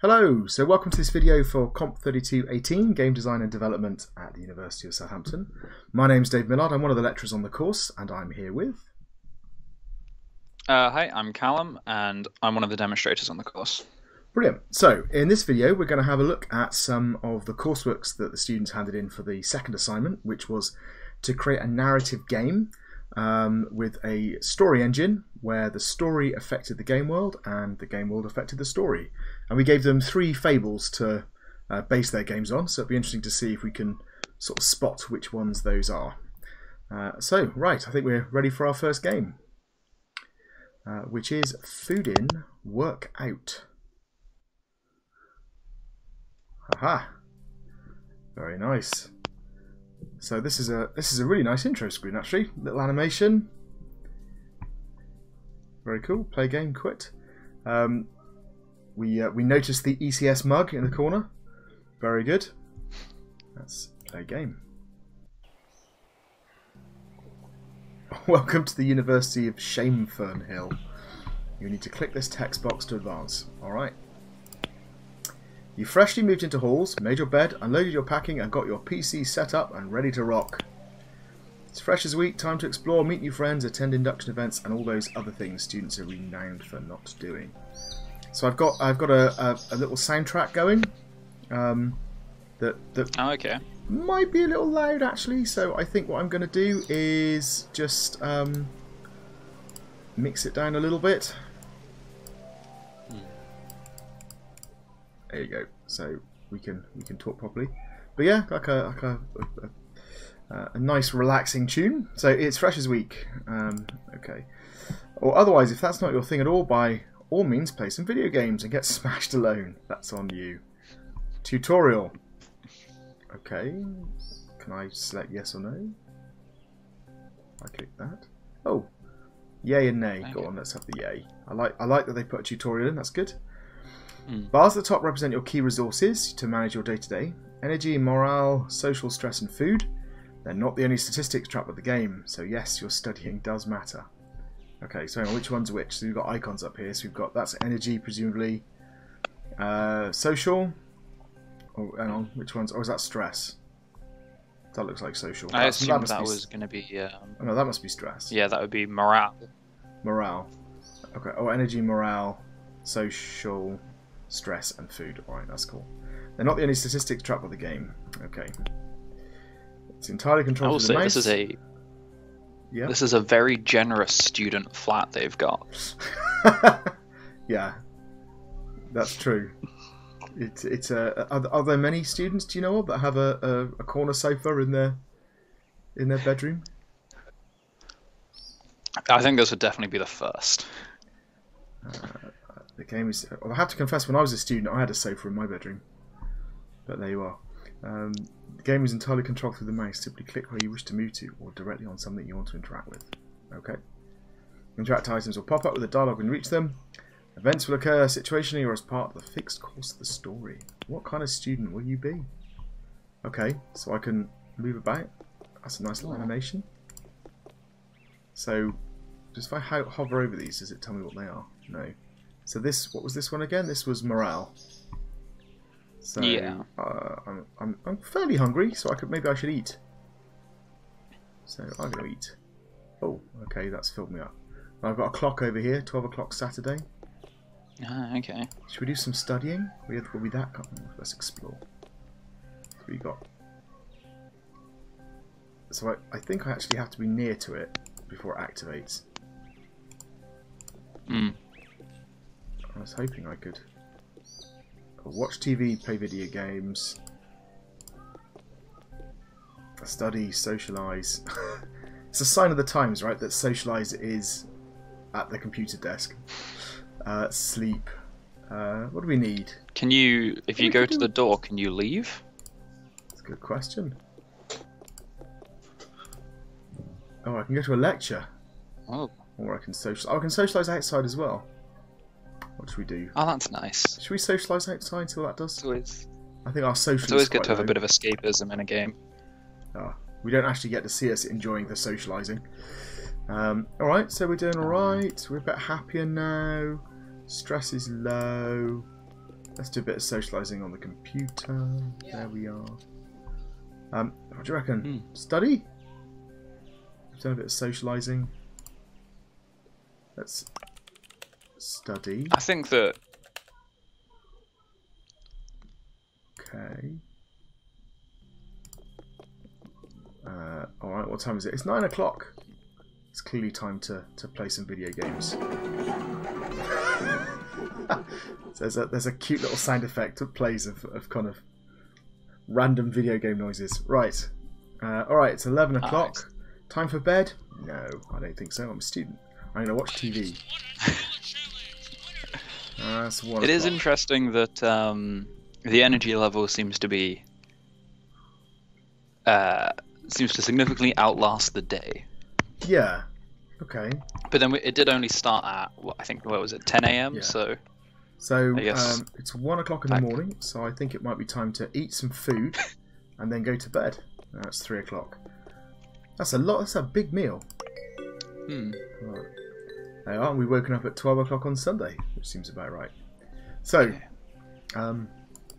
Hello, so welcome to this video for COMP3218, Game Design and Development at the University of Southampton. My name's Dave Millard, I'm one of the lecturers on the course, and I'm here with... Hi, I'm Callum, and I'm one of the demonstrators on the course. Brilliant. So, in this video, we're going to have a look at some of the courseworks that the students handed in for the second assignment, which was to create a narrative game with a story engine where the story affected the game world and the game world affected the story. And we gave them 3 fables to base their games on, so it'll be interesting to see if we can sort of spot which ones those are. Right, I think we're ready for our first game, which is Food In, Work Out. Aha! Very nice. So this is a really nice intro screen actually. Little animation. Very cool. Play game, quit. We noticed the ECS mug in the corner. Very good. Let's play game. Welcome to the University of Shamefernhill. You need to click this text box to advance. Alright. You freshly moved into halls, made your bed, unloaded your packing and got your PC set up and ready to rock. It's fresh as a week, time to explore, meet new friends, attend induction events and all those other things students are renowned for not doing. So I've got a little soundtrack going that might be a little loud actually, so I think what I'm going to do is just mix it down a little bit. There you go. So we can talk properly. But yeah, like a nice relaxing tune. So it's fresh as week. Okay. Or otherwise, if that's not your thing at all, by all means, play some video games and get smashed alone. That's on you. Tutorial. Okay. Can I select yes or no? I click that. Oh, yay and nay. Go on, let's have the yay. I like that they put a tutorial in. That's good. Bars at the top represent your key resources to manage your day-to-day. Energy, morale, social stress and food. They're not the only statistics trapped with the game, so yes, your studying does matter. Okay, so which one's which? So we've got icons up here, so we've got, that's energy presumably. Social. Oh, hang on, which one's, or is that stress? That looks like social. I assumed that was going to be... oh no, that must be stress. Yeah, that would be morale. Morale. Okay, oh, energy, morale, social... stress and food. Alright, that's cool. They're not the only statistics trapped with the game. Okay. It's entirely controlled. I will say this is a very generous student flat they've got. Yeah, that's true. It's are there many students, do you know of, that have a corner sofa in their bedroom? I think this would definitely be the first. The game is... Well, I have to confess, when I was a student, I had a sofa in my bedroom. But there you are. The game is entirely controlled through the mouse. Simply click where you wish to move to, or directly on something you want to interact with. Okay. Interact items will pop up with a dialogue when you reach them. Events will occur situationally or as part of the fixed course of the story. What kind of student will you be? Okay, so I can move about. That's a nice little animation. So, just if I hover over these, does it tell me what they are? No. So this, what was this one again? This was morale. So yeah. I'm fairly hungry, so maybe I should eat. So I'm gonna eat. Oh, okay, that's filled me up. I've got a clock over here, 12 o'clock Saturday. Ah, okay. Should we do some studying? Will be that? Let's explore. What we got? So I think I actually have to be near to it before it activates. I was hoping I could watch TV, play video games, study, socialise. It's a sign of the times, right, that socialise is at the computer desk. Sleep. What do we need? Can you, if you go to the door, can you leave? That's a good question. Oh, I can go to a lecture. Oh. Or I can socialise. Oh, I can socialise outside as well. What should we do? Oh, that's nice. Should we socialise outside until that does? It's I think our social. It's always good to have a bit of escapism in a game. We don't actually get to see us enjoying the socialising. Alright, so we're doing alright. We're a bit happier now. Stress is low. let's do a bit of socialising on the computer. There we are. What do you reckon? Study? We've done a bit of socialising. Let's study. I think that... Okay. Alright, what time is it? It's 9 o'clock. It's clearly time to play some video games. There's a cute little sound effect that plays of kind of random video game noises. Right. Alright, it's 11 o'clock. Time for bed? No, I don't think so. I'm a student. I'm going to watch TV. That's 1 o'clock. It is interesting that the energy level seems to be... seems to significantly outlast the day. Yeah. Okay. But then it did only start at, I think, what was it, 10 a.m.? Yeah. So I guess it's 1 o'clock in the morning, so I think it might be time to eat some food and then go to bed. That's 3 o'clock. That's a lot. That's a big meal. Right. Aren't we woken up at 12 o'clock on Sunday? Which seems about right. So,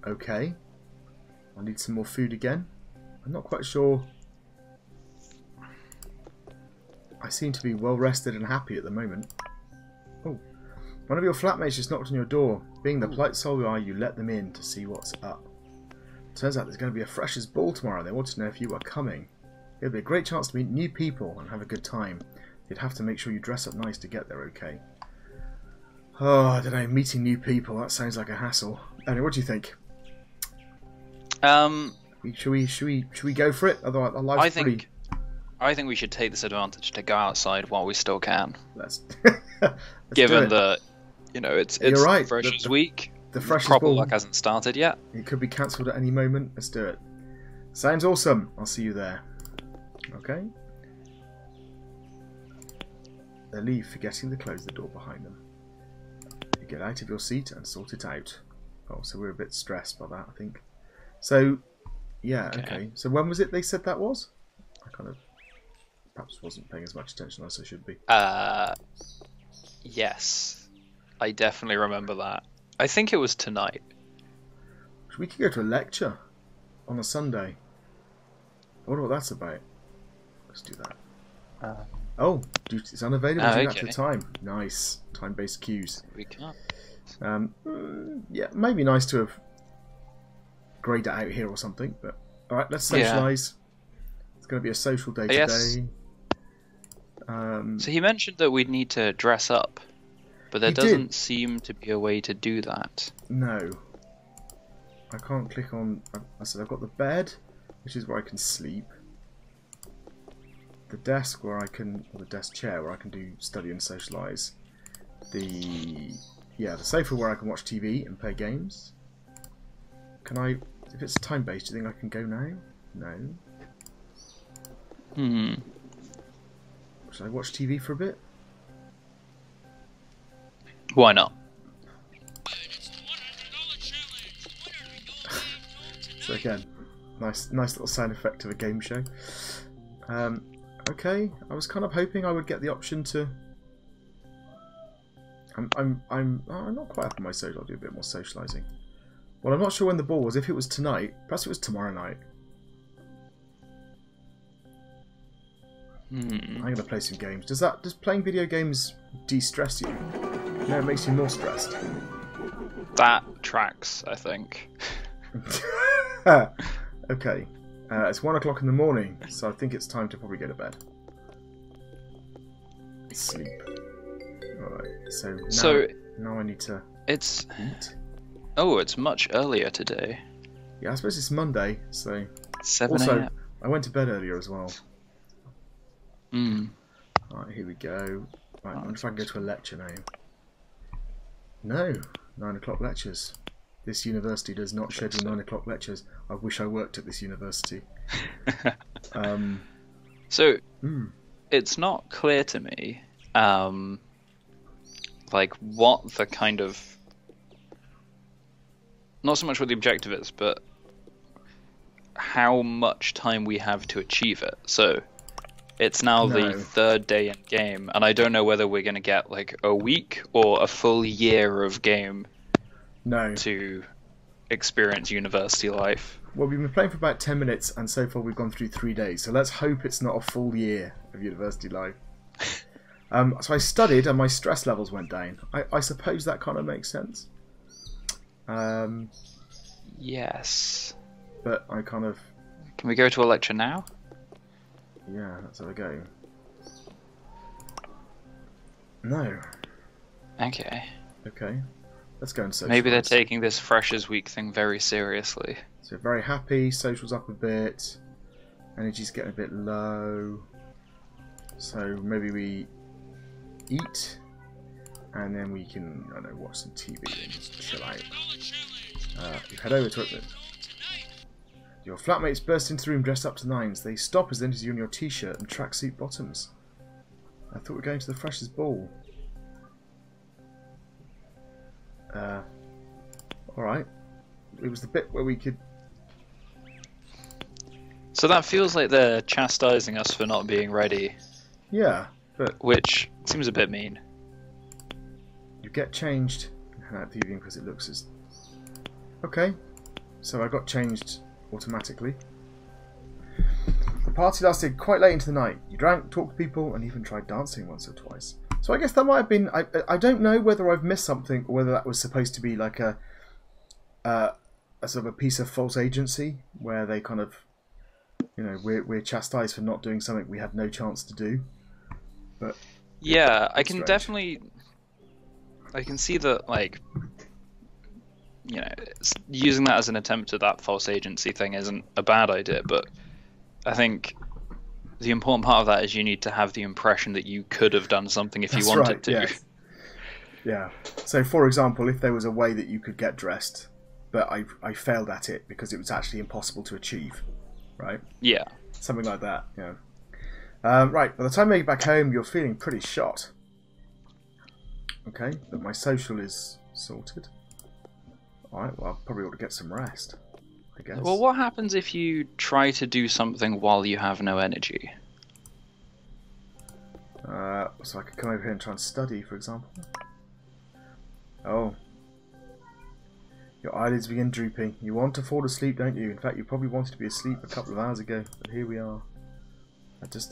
okay. I need some more food again. I'm not quite sure. I seem to be well rested and happy at the moment. Oh, one of your flatmates just knocked on your door. Being the polite soul you are, you let them in to see what's up. Turns out there's going to be a freshers' ball tomorrow. They want to know if you are coming. It'll be a great chance to meet new people and have a good time. You'd have to make sure you dress up nice to get there, okay? Oh, I don't know. Meeting new people, that sounds like a hassle. Anyway, what do you think? Should we go for it? Otherwise, our life's pretty... I think we should take this advantage to go outside while we still can. Let's given that, you know, it's right. Freshers' Week. The freshers' proper ball work hasn't started yet. It could be cancelled at any moment. Let's do it. Sounds awesome. I'll see you there. Okay. They leave, forgetting to close the door behind them. You get out of your seat and sort it out. Oh, so we're a bit stressed by that, I think. So, yeah, okay. So when was it they said that was? I kind of perhaps wasn't paying as much attention as I should be. Yes. I definitely remember that. I think it was tonight. We could go to a lecture on a Sunday. I wonder what that's about. Let's do that. Oh, it's unavailable due to time. Nice. Time-based cues. We can't. Yeah, maybe nice to have graded it out here or something, but alright, let's socialise. It's going to be a social day today. So he mentioned that we'd need to dress up, but there doesn't seem to be a way to do that. No. I can't click on... I said I've got the bed, which is where I can sleep. The desk where I can... or the desk chair where I can do study and socialise. The sofa where I can watch TV and play games. Can I... if it's time-based, do you think I can go now? No. Should I watch TV for a bit? Why not? So again, nice little sound effect of a game show. Okay, I was kind of hoping I would get the option to. I'm not quite up on my social. I'll do a bit more socialising. Well, I'm not sure when the ball was. If it was tonight, perhaps it was tomorrow night. I'm going to play some games. Does playing video games de-stress you? No, it makes you more stressed. That tracks, I think. Okay. It's 1 o'clock in the morning, so I think it's time to probably go to bed. Sleep. Alright, so now I need to eat. Oh, it's much earlier today. Yeah, I suppose it's Monday, so... 7 a.m. Also, I went to bed earlier as well. Alright, here we go. Right, I wonder if I can go to a lecture now. No, 9 o'clock lectures. This university does not schedule 9 o'clock lectures. I wish I worked at this university. It's not clear to me, like what the kind of, not so much what the objective is, but how much time we have to achieve it. So it's now the third day in game, and I don't know whether we're going to get like a week or a full year of game No. to experience university life. Well, we've been playing for about 10 minutes, and so far we've gone through 3 days. So let's hope it's not a full year of university life. So I studied, and my stress levels went down. I suppose that kind of makes sense. Yes. But I kind of... Can we go to a lecture now? Yeah, that's how I go. No. Okay. Okay. Let's go and socialise. Maybe they're taking this Freshers Week thing very seriously. So very happy, social's up a bit, energy's getting a bit low. So maybe we eat, and then we can, I don't know, watch some TV and just chill out. You head over to it. Your flatmates burst into the room dressed up to nines. They stop as they enter you in your t-shirt and tracksuit bottoms. I thought we were going to the Freshers' Ball. Alright. It was the bit where we could... So that feels like they're chastising us for not being ready. Yeah, but... Which seems a bit mean. You get changed and head out the evening because it looks as... Okay. So I got changed automatically. The party lasted quite late into the night. You drank, talked to people, and even tried dancing once or twice. So I guess that might have been... I don't know whether I've missed something or whether that was supposed to be like a sort of a piece of false agency where they kind of, you know, we're chastised for not doing something we had no chance to do. But yeah, I can strange. definitely... I can see that, like, you know, using that as an attempt at that false agency thing isn't a bad idea, but I think the important part of that is you need to have the impression that you could have done something if you wanted to. Yes. Yeah. So, for example, if there was a way that you could get dressed, but I failed at it because it was actually impossible to achieve, right? Yeah. Something like that, yeah. Right, by the time you get back home, you're feeling pretty shot. Okay, but my social is sorted. Alright, well, I probably ought to get some rest, I guess. Well, what happens if you try to do something while you have no energy? So I could come over here and try and study, for example. Oh. Your eyelids begin drooping. You want to fall asleep, don't you? In fact, you probably wanted to be asleep a couple of hours ago, but here we are.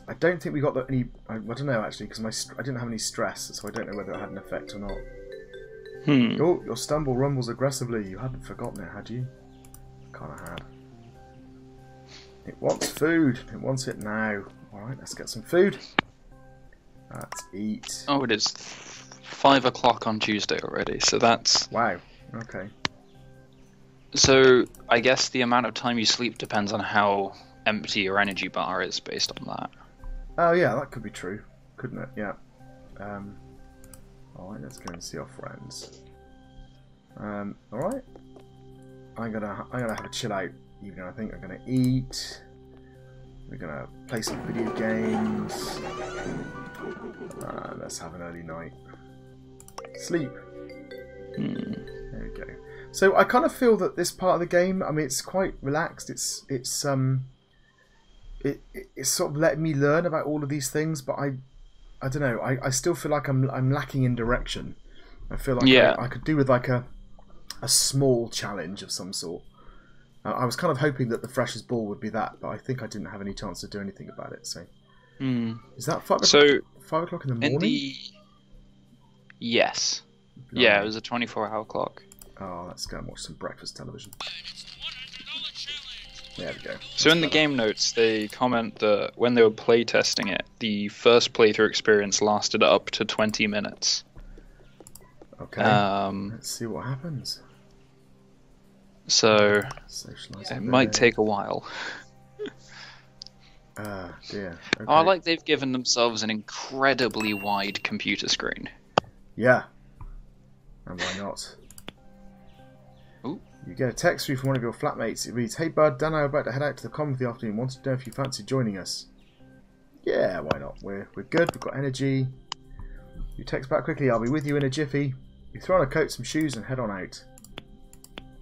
I don't think we got any... I don't know, actually, because I didn't have any stress, so I don't know whether it had an effect or not. Oh, your stumble rumbles aggressively. You hadn't forgotten it, had you? Kind of had. It wants food. It wants it now. Alright, let's get some food. Let's eat. Oh, it is 5 o'clock on Tuesday already, so that's... Wow, okay. So, I guess the amount of time you sleep depends on how empty your energy bar is based on that. Oh yeah, that could be true, couldn't it? Yeah. Alright, let's go and see our friends. Alright. I'm gonna have a chill out evening, I think. I'm gonna eat. We're gonna play some video games. Let's have an early night. Sleep. There we go. So I kind of feel that this part of the game, I mean, it's quite relaxed. It's sort of letting me learn about all of these things, but I don't know. I still feel like I'm lacking in direction. I feel like I could do with like a small challenge of some sort. I was kind of hoping that the Freshers' Ball would be that, but I think I didn't have any chance to do anything about it. So is that 5 o'clock? So 5 o'clock in the morning? Yes. No. Yeah, it was a 24-hour clock. Oh, let's go and watch some breakfast television. There we go. So in the game notes, they comment that when they were playtesting it, the first playthrough experience lasted up to 20 minutes. Okay. Let's see what happens. So Socialising it might take a while. Dear. Okay. Oh, I like they've given themselves an incredibly wide computer screen. Yeah. And why not? Ooh. You get a text through from one of your flatmates. It reads, "Hey bud, Dan and I are about to head out to the COMP for the afternoon. Wanted to know if you fancy joining us." Yeah, why not? We're good. We've got energy. You text back quickly. "I'll be with you in a jiffy." You throw on a coat, some shoes, and head on out.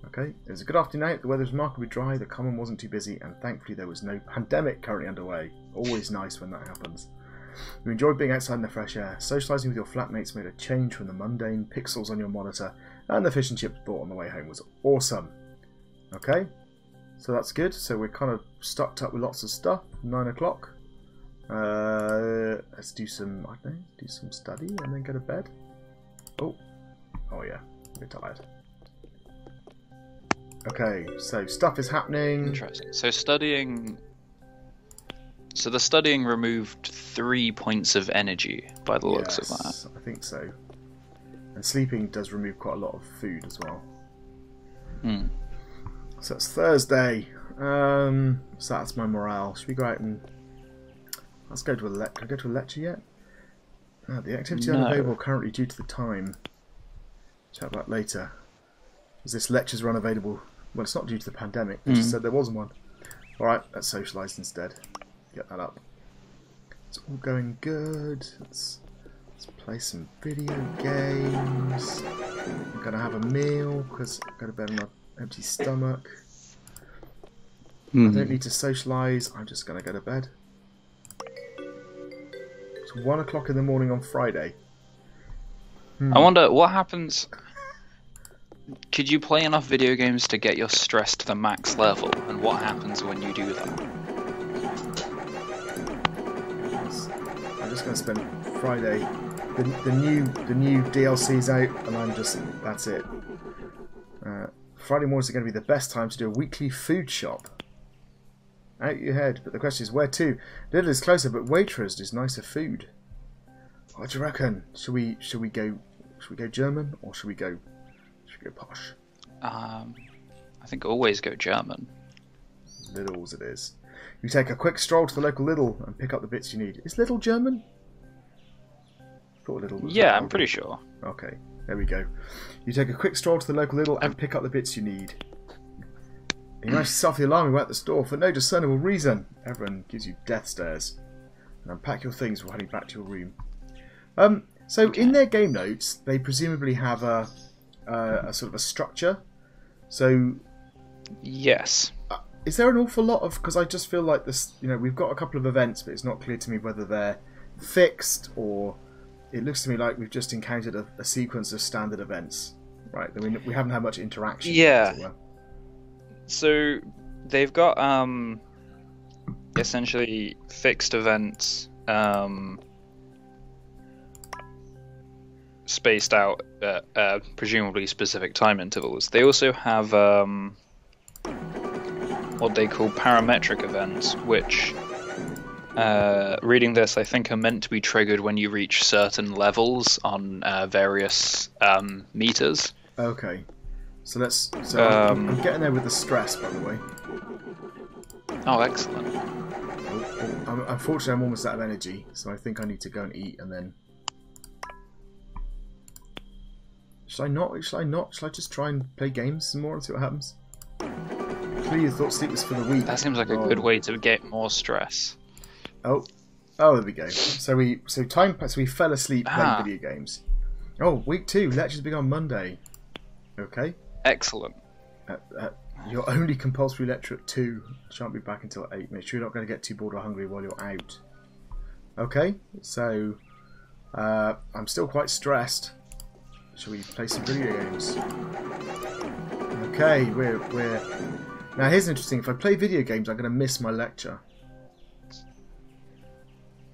Okay. It was a good afternoon out. The weather was remarkably dry. The common wasn't too busy, and thankfully there was no pandemic currently underway. Always nice when that happens. You enjoyed being outside in the fresh air. Socialising with your flatmates made a change from the mundane pixels on your monitor And the fish and chips bought on the way home was awesome. Okay, so that's good. So we're kind of stocked up with lots of stuff. 9 o'clock. Let's do some, I don't know, do some study and then go to bed. Oh yeah, we're tired. Okay, so stuff is happening. Interesting. So studying. So the studying removed 3 points of energy by the looks of that. I think so. And sleeping does remove quite a lot of food as well. Hmm. So it's Thursday. So that's my morale. Should we go out and let's go to a lecture? Can I go to a lecture yet? The activity unavailable currently due to the time. Chat about later. Is this lectures are unavailable? Well, it's not due to the pandemic. They just said there wasn't one. All right, let's socialise instead. Get that up. It's all going good. Let's play some video games. I'm gonna have a meal because I go to bed on an empty stomach. I don't need to socialise. I'm just gonna go to bed. It's 1 o'clock in the morning on Friday. I wonder what happens. Could you play enough video games to get your stress to the max level, and what happens when you do that? I'm just going to spend Friday. The new DLC's out, and I'm just that's it. Friday mornings are going to be the best time to do a weekly food shop. Out your head, but the question is where to? Lidl is closer, but Waitrose is nicer food. What do you reckon? Should we go German or should we go posh? I think always go German. Lidl's it is. You take a quick stroll to the local Lidl and pick up the bits you need. Is Lidl German? Thought Lidl was yeah, I'm pretty sure. Okay, there we go. You take a quick stroll to the local Lidl and pick up the bits you need. You manage to self the alarm and at the store for no discernible reason. Everyone gives you death stares. And unpack your things before heading back to your room. So in their game notes, they presumably have a sort of a structure. So yes, is there an awful lot of? Because I just feel like this. You know, we've got a couple of events, but it's not clear to me whether they're fixed or it looks to me like we've just encountered a sequence of standard events. Right? I mean, we haven't had much interaction. Yeah. So they've got essentially fixed events spaced out at presumably specific time intervals. They also have what they call parametric events, which reading this I think are meant to be triggered when you reach certain levels on various meters. Okay. So let's. So I'm getting there with the stress, by the way. Oh, excellent. Unfortunately, I'm almost out of energy, so I think I need to go and eat and then. Should I not? Should I not? Should I just try and play games some more and see what happens? Clearly, you thought sleep was for the weak. That seems like a good way to get more stress. Oh, there we go. So we fell asleep playing video games. Oh, week 2 lectures begin on Monday. Okay. Excellent. Your only compulsory lecture at 2. Shan't be back until 8. Make sure you're not going to get too bored or hungry while you're out. Okay, so I'm still quite stressed. Shall we play some video games? Okay, we're now here's interesting. If I play video games, I'm going to miss my lecture.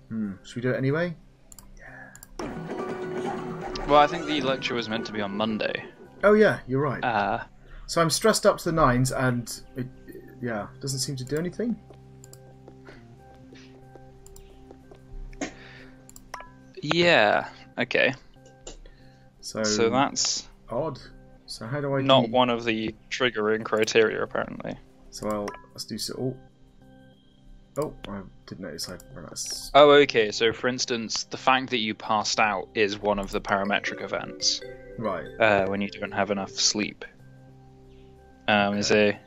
Should we do it anyway? Yeah. Well, I think the lecture was meant to be on Monday. Oh yeah, you're right. So I'm stressed up to the nines, and it doesn't seem to do anything. Yeah. Okay. So that's odd. So how do I not one of the triggering criteria apparently? So let's do so. Oh, I did notice I pronounced. Oh, okay. So for instance, the fact that you passed out is one of the parametric events. Right. When you don't have enough sleep. Okay.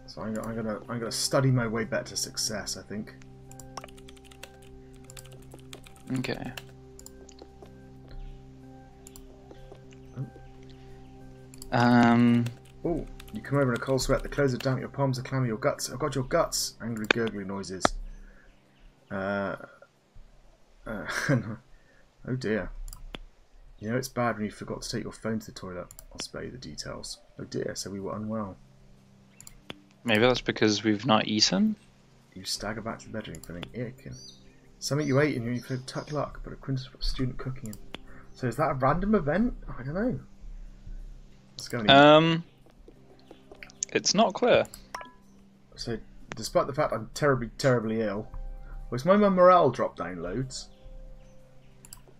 So I'm gonna study my way back to success, I think. Okay. Oh, you come over in a cold sweat. The clothes are damp. Your palms are clammy. Your guts. I've got your guts. Angry gurgling noises. Oh dear. You know it's bad when you forgot to take your phone to the toilet. I'll spare you the details. Oh dear, so we were unwell. Maybe that's because we've not eaten? You stagger back to the bedroom feeling ick and something you ate and you feel tuck luck, but a Queen's student cooking. So is that a random event? I don't know. Let's go and it's not clear. So, despite the fact I'm terribly, terribly ill, was my morale drop down loads?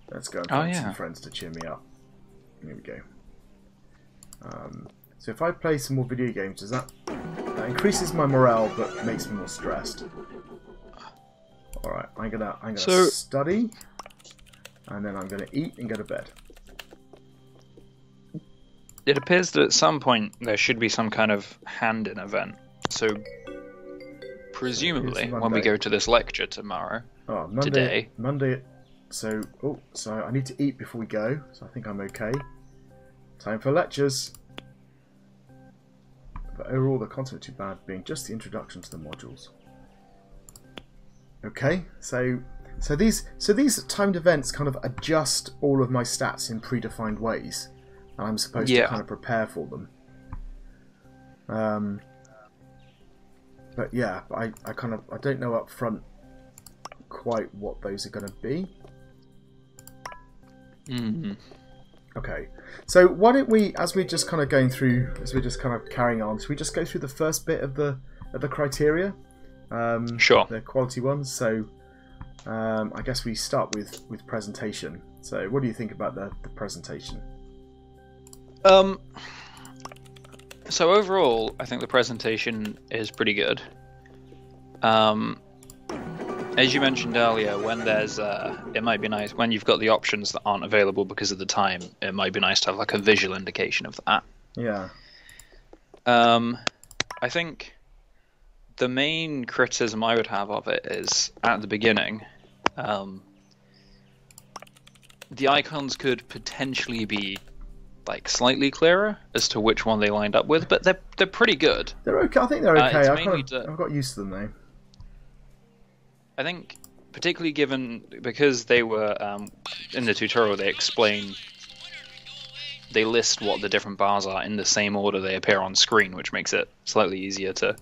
Let's go and find some friends to cheer me up. Here we go. So if I play some more video games, does that increases my morale but makes me more stressed? All right, I'm gonna study, and then I'm gonna eat and go to bed. It appears that at some point there should be some kind of hand-in event. So presumably, when we go to this lecture tomorrow, Monday. So I need to eat before we go. So I think I'm okay. Time for lectures. But overall, the content too bad, being just the introduction to the modules. Okay, so these timed events kind of adjust all of my stats in predefined ways, and I'm supposed to kind of prepare for them. But yeah, I don't know up front quite what those are going to be. Okay, so why don't we, as we're just kind of going through, as we're just kind of carrying on, should we just go through the first bit of the criteria? Sure. The quality ones. So I guess we start with presentation. So what do you think about the presentation? So overall, I think the presentation is pretty good. As you mentioned earlier, when there's it might be nice when you've got the options that aren't available because of the time. It might be nice to have like a visual indication of that. Yeah. I think the main criticism I would have of it is at the beginning. The icons could potentially be like slightly clearer as to which one they lined up with, but they're pretty good. They're okay. I think they're okay. I've got used to them though. I think, particularly because they were in the tutorial, they list what the different bars are in the same order they appear on screen, which makes it slightly easier to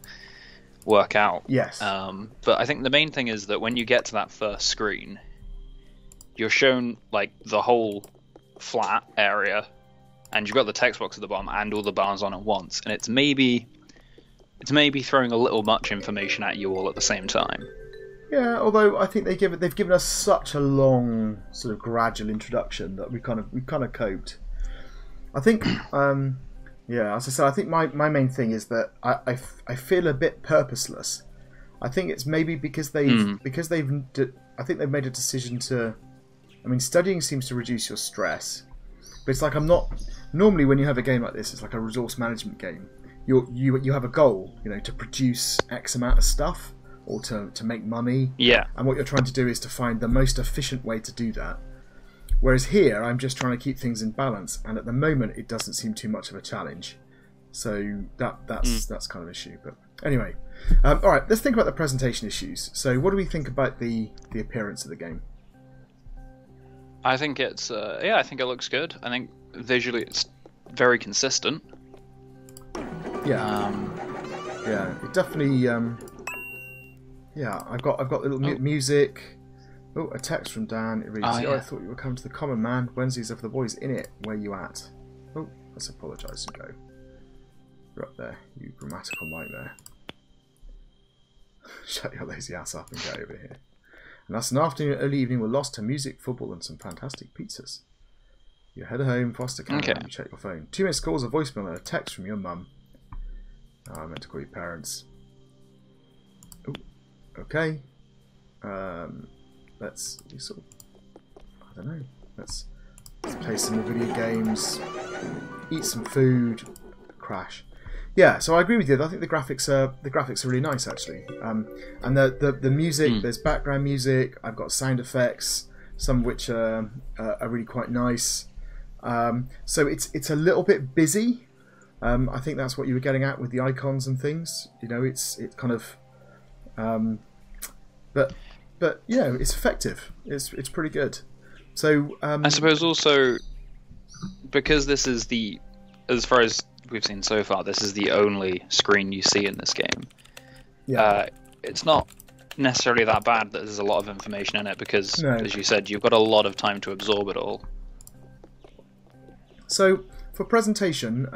work out. Yes. But I think the main thing is that when you get to that first screen, you're shown like the whole flat area, and you've got the text box at the bottom and all the bars on at once, and it's maybe throwing a little much information at you all at the same time. Yeah, although I think they've given us such a long sort of gradual introduction that we kind of coped. I think, as I said, I think my main thing is that I feel a bit purposeless. I think it's maybe because I think they've made a decision to. I mean, studying seems to reduce your stress, but it's like I'm not normally when you have a game like this, it's like a resource management game. You have a goal, to produce X amount of stuff. Or to make money. Yeah. And what you're trying to do is to find the most efficient way to do that. Whereas here, I'm just trying to keep things in balance, and at the moment, it doesn't seem too much of a challenge. So that's kind of an issue. But anyway, all right. Let's think about the presentation issues. So, what do we think about the appearance of the game? I think it's I think it looks good. I think visually it's very consistent. Yeah. It definitely. Yeah, I've got little music. Oh, a text from Dan. It reads, I thought you were coming to the Common, man. Wednesdays of the boys in it. Where you at? Oh, let's apologise and go. You're up there, you grammatical nightmare. Shut your lazy ass up and get over here. And that's an afternoon and early evening. We're lost to music, football, and some fantastic pizzas. You head home, foster care, and you check your phone. 2 missed calls, a voicemail, and a text from your mum. Oh, I meant to call your parents. Oh. Okay, let's play some more video games, eat some food, crash. Yeah, so I agree with you. I think the graphics are really nice actually, and the music. There's background music. I've got sound effects, some of which are really quite nice. So it's a little bit busy. I think that's what you were getting at with the icons and things. It's kind of. But it's effective. It's pretty good. So I suppose also because this is as far as we've seen so far, this is the only screen you see in this game. Yeah. It's not necessarily that bad that there's a lot of information in it because, No. as you said, you've got a lot of time to absorb it all. So for presentation,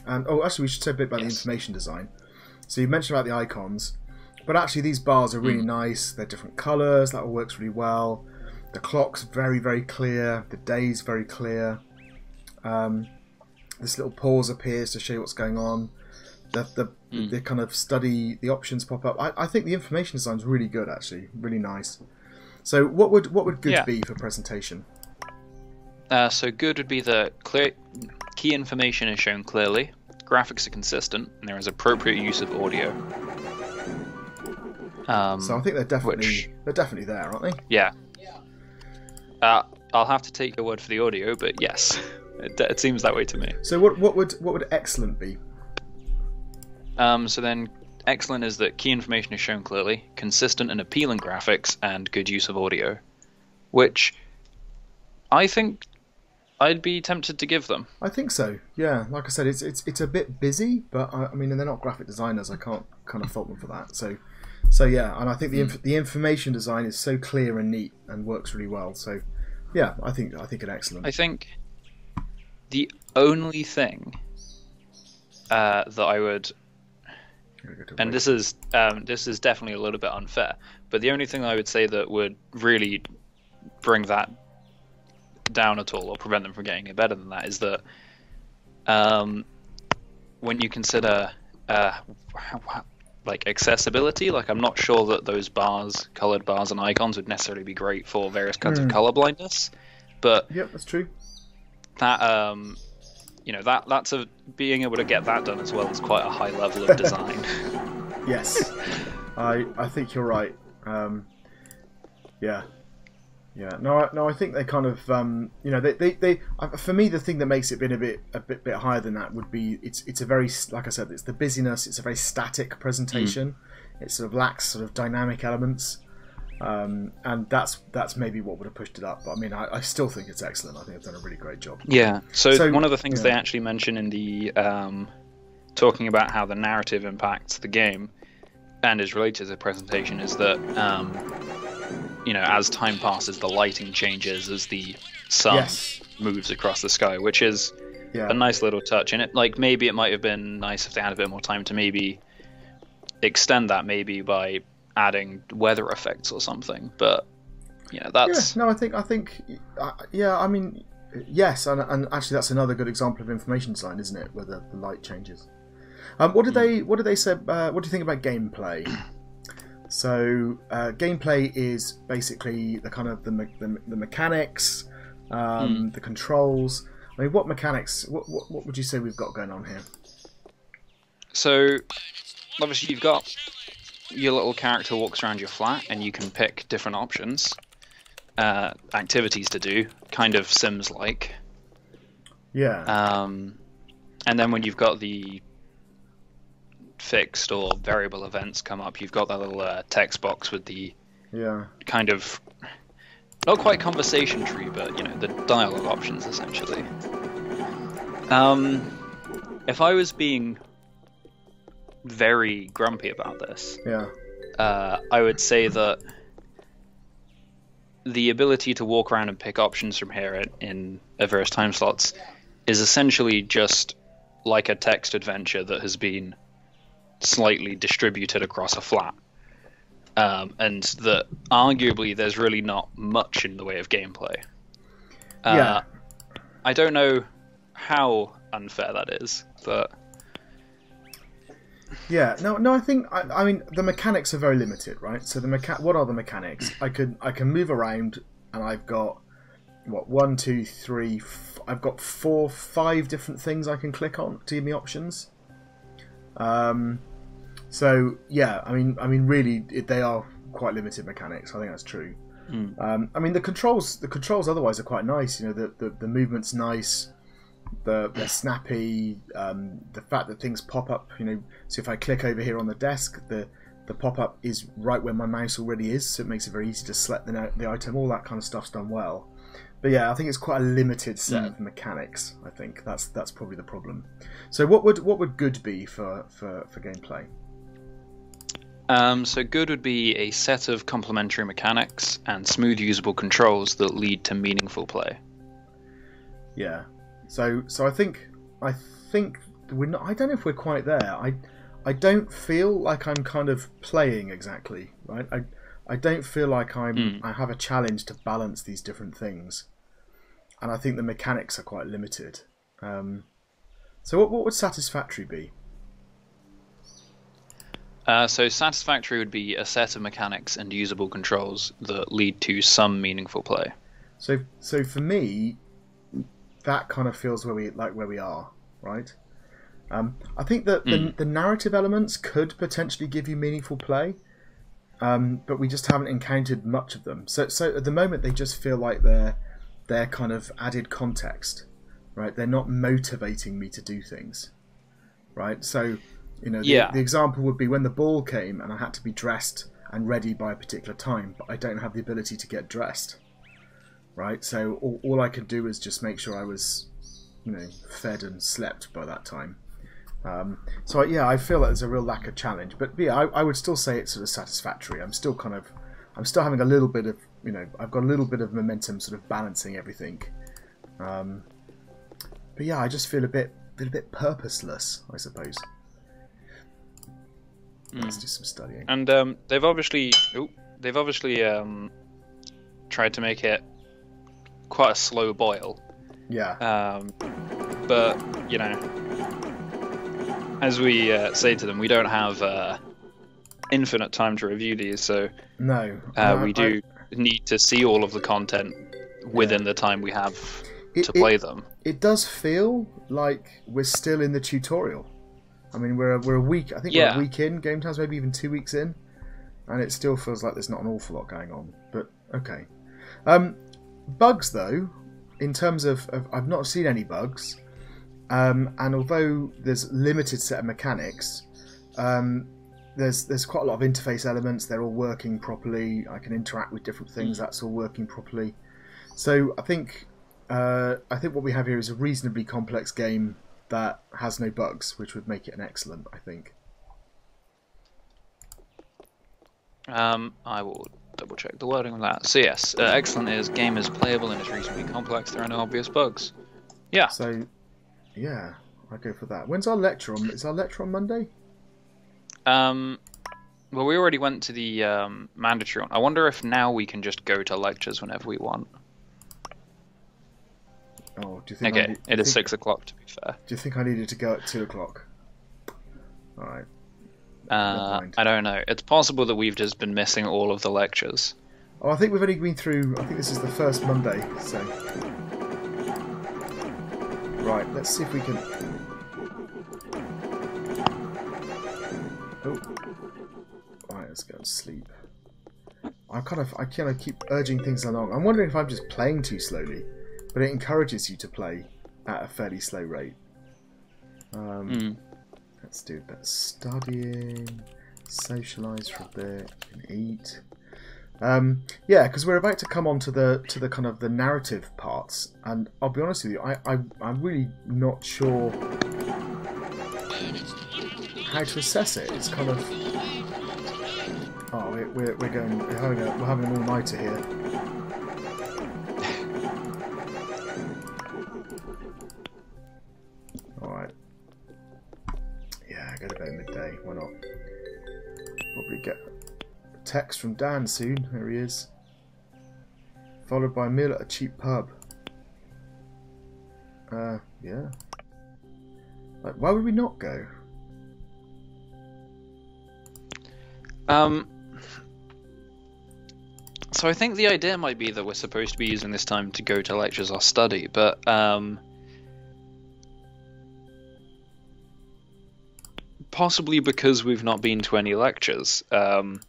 actually we should say a bit about the information design. So you mentioned about the icons, but actually these bars are really nice. They're different colours. That all works really well. The clock's very, very clear. The day's very clear. This little pause appears to show you what's going on. The kind of study, the options pop up. I think the information design's really good, actually, really nice. So what would good be for presentation? So good would be the key information is shown clearly, graphics are consistent, and there is appropriate use of audio. So I think they're definitely there, aren't they? Yeah. I'll have to take your word for the audio, but yes, it seems that way to me. So what would excellent be? So then, excellent is that key information is shown clearly, consistent and appealing graphics, and good use of audio, which I think I'd be tempted to give them. I think so. Yeah, like I said, it's a bit busy, but I mean, they're not graphic designers. I can't kind of fault them for that. So yeah, and I think the information design is so clear and neat and works really well. So yeah, I think an excellent. I think the only thing that I would, and this is definitely a little bit unfair, but the only thing I would say that would really bring that down at all or prevent them from getting it better than that is that when you consider like accessibility, like I'm not sure that those colored bars and icons would necessarily be great for various kinds of color blindness, but yep, that's true. That that's being able to get that done as well is quite a high level of design. Yes, I think you're right. Yeah. No, I think they kind of they for me the thing that makes it a bit higher than that would be it's a very, like I said, it's the busyness. It's a very static presentation. It sort of lacks sort of dynamic elements, and that's maybe what would have pushed it up. But I mean, I still think it's excellent. I think they've done a really great job. Yeah. So one of the things they actually mention in the talking about how the narrative impacts the game and is related to the presentation is that as time passes, the lighting changes as the sun moves across the sky, which is a nice little touch. And maybe it might have been nice if they had a bit more time to maybe extend that, maybe by adding weather effects or something. But that's I think I mean, yes, and actually that's another good example of information design, isn't it, where the light changes. What did they say? What do you think about gameplay? So gameplay is basically the kind of the mechanics, the controls. I mean, what mechanics? What would you say we've got going on here? So obviously you've got your little character walks around your flat, and you can pick different options, activities to do, kind of Sims-like. Yeah. And then when you've got the fixed or variable events come up, you've got that little text box with the kind of not quite conversation tree, but the dialogue options essentially. If I was being very grumpy about this, I would say that the ability to walk around and pick options from here in various time slots is essentially just like a text adventure that has been slightly distributed across a flat, and that arguably there's really not much in the way of gameplay. I don't know how unfair that is, but no, I think I mean the mechanics are very limited, right? So what are the mechanics? I can move around, and I've got one, two, three. I've got 4, 5 different things I can click on to give me options. So yeah, I mean, really, they are quite limited mechanics. I think that's true. I mean, the controls otherwise are quite nice. The movement's nice. They're snappy. The fact that things pop up. So if I click over here on the desk, the pop up is right where my mouse already is, so it makes it very easy to select the item. All that kind of stuff's done well. But yeah, I think it's quite a limited set of mechanics. I think that's probably the problem. So what would good be for gameplay? So good would be a set of complementary mechanics and smooth usable controls that lead to meaningful play. Yeah. So I think we're not. I don't know if we're quite there. I don't feel like I'm kind of playing exactly, right? I don't feel like I have a challenge to balance these different things, and I think the mechanics are quite limited. So what would satisfactory be? So satisfactory would be a set of mechanics and usable controls that lead to some meaningful play. So for me, that kind of feels where we are, right? I think that the narrative elements could potentially give you meaningful play, but we just haven't encountered much of them. So at the moment, they just feel like they're kind of added context, right? They're not motivating me to do things, right? So, you know, the example would be when the ball came and I had to be dressed and ready by a particular time, but I don't have the ability to get dressed, right? So all I could do was just make sure I was, you know, fed and slept by that time. So yeah, I feel that there's a real lack of challenge, but yeah, I would still say it's sort of satisfactory. I'm still having a little bit of, you know, I've got a little bit of momentum, sort of balancing everything. But yeah, I just feel a bit purposeless, I suppose. Let's do some studying. And they've obviously tried to make it quite a slow boil. Yeah. But you know, as we say to them, we don't have infinite time to review these, so no, we do need to see all of the content within the time we have to play them. It does feel like we're still in the tutorial. I mean, we're a week. I think we're a week in. Game Time's maybe even 2 weeks in, and it still feels like there's not an awful lot going on. But okay. Bugs though, in terms of I've not seen any bugs. And although there's limited set of mechanics, there's quite a lot of interface elements. They're all working properly. I can interact with different things. That's all working properly. So I think what we have here is a reasonably complex game that has no bugs, which would make it an excellent, I think. I will double check the wording on that. So yes, excellent is game is playable and is reasonably complex. There are no obvious bugs. Yeah. So. Yeah, I go for that. When's our lecture on? Is our lecture on Monday? Well, we already went to the mandatory one. I wonder if now we can just go to lectures whenever we want. Oh, do you think? Okay, it is 6 o'clock. To be fair. Do you think I needed to go at 2 o'clock? All right. I don't know. It's possible that we've just been missing all of the lectures. Oh, I think we've only been through. I think this is the first Monday, so. Right, let's see if we can... Oh. Right, let's go and sleep. I kind of keep urging things along. I'm wondering if I'm just playing too slowly, but it encourages you to play at a fairly slow rate. Let's do a bit of studying, socialise for a bit, and eat. Yeah, because we're about to come on to the kind of the narrative parts, and I'll be honest with you, I'm really not sure how to assess it. It's kind of we're having an all-nighter here. All right. Yeah, go to bed at midday. Why not? Probably get text from Dan soon. There he is. Followed by a meal at a cheap pub. Yeah. Like, why would we not go? So I think the idea might be that we're supposed to be using this time to go to lectures or study, but possibly because we've not been to any lectures, there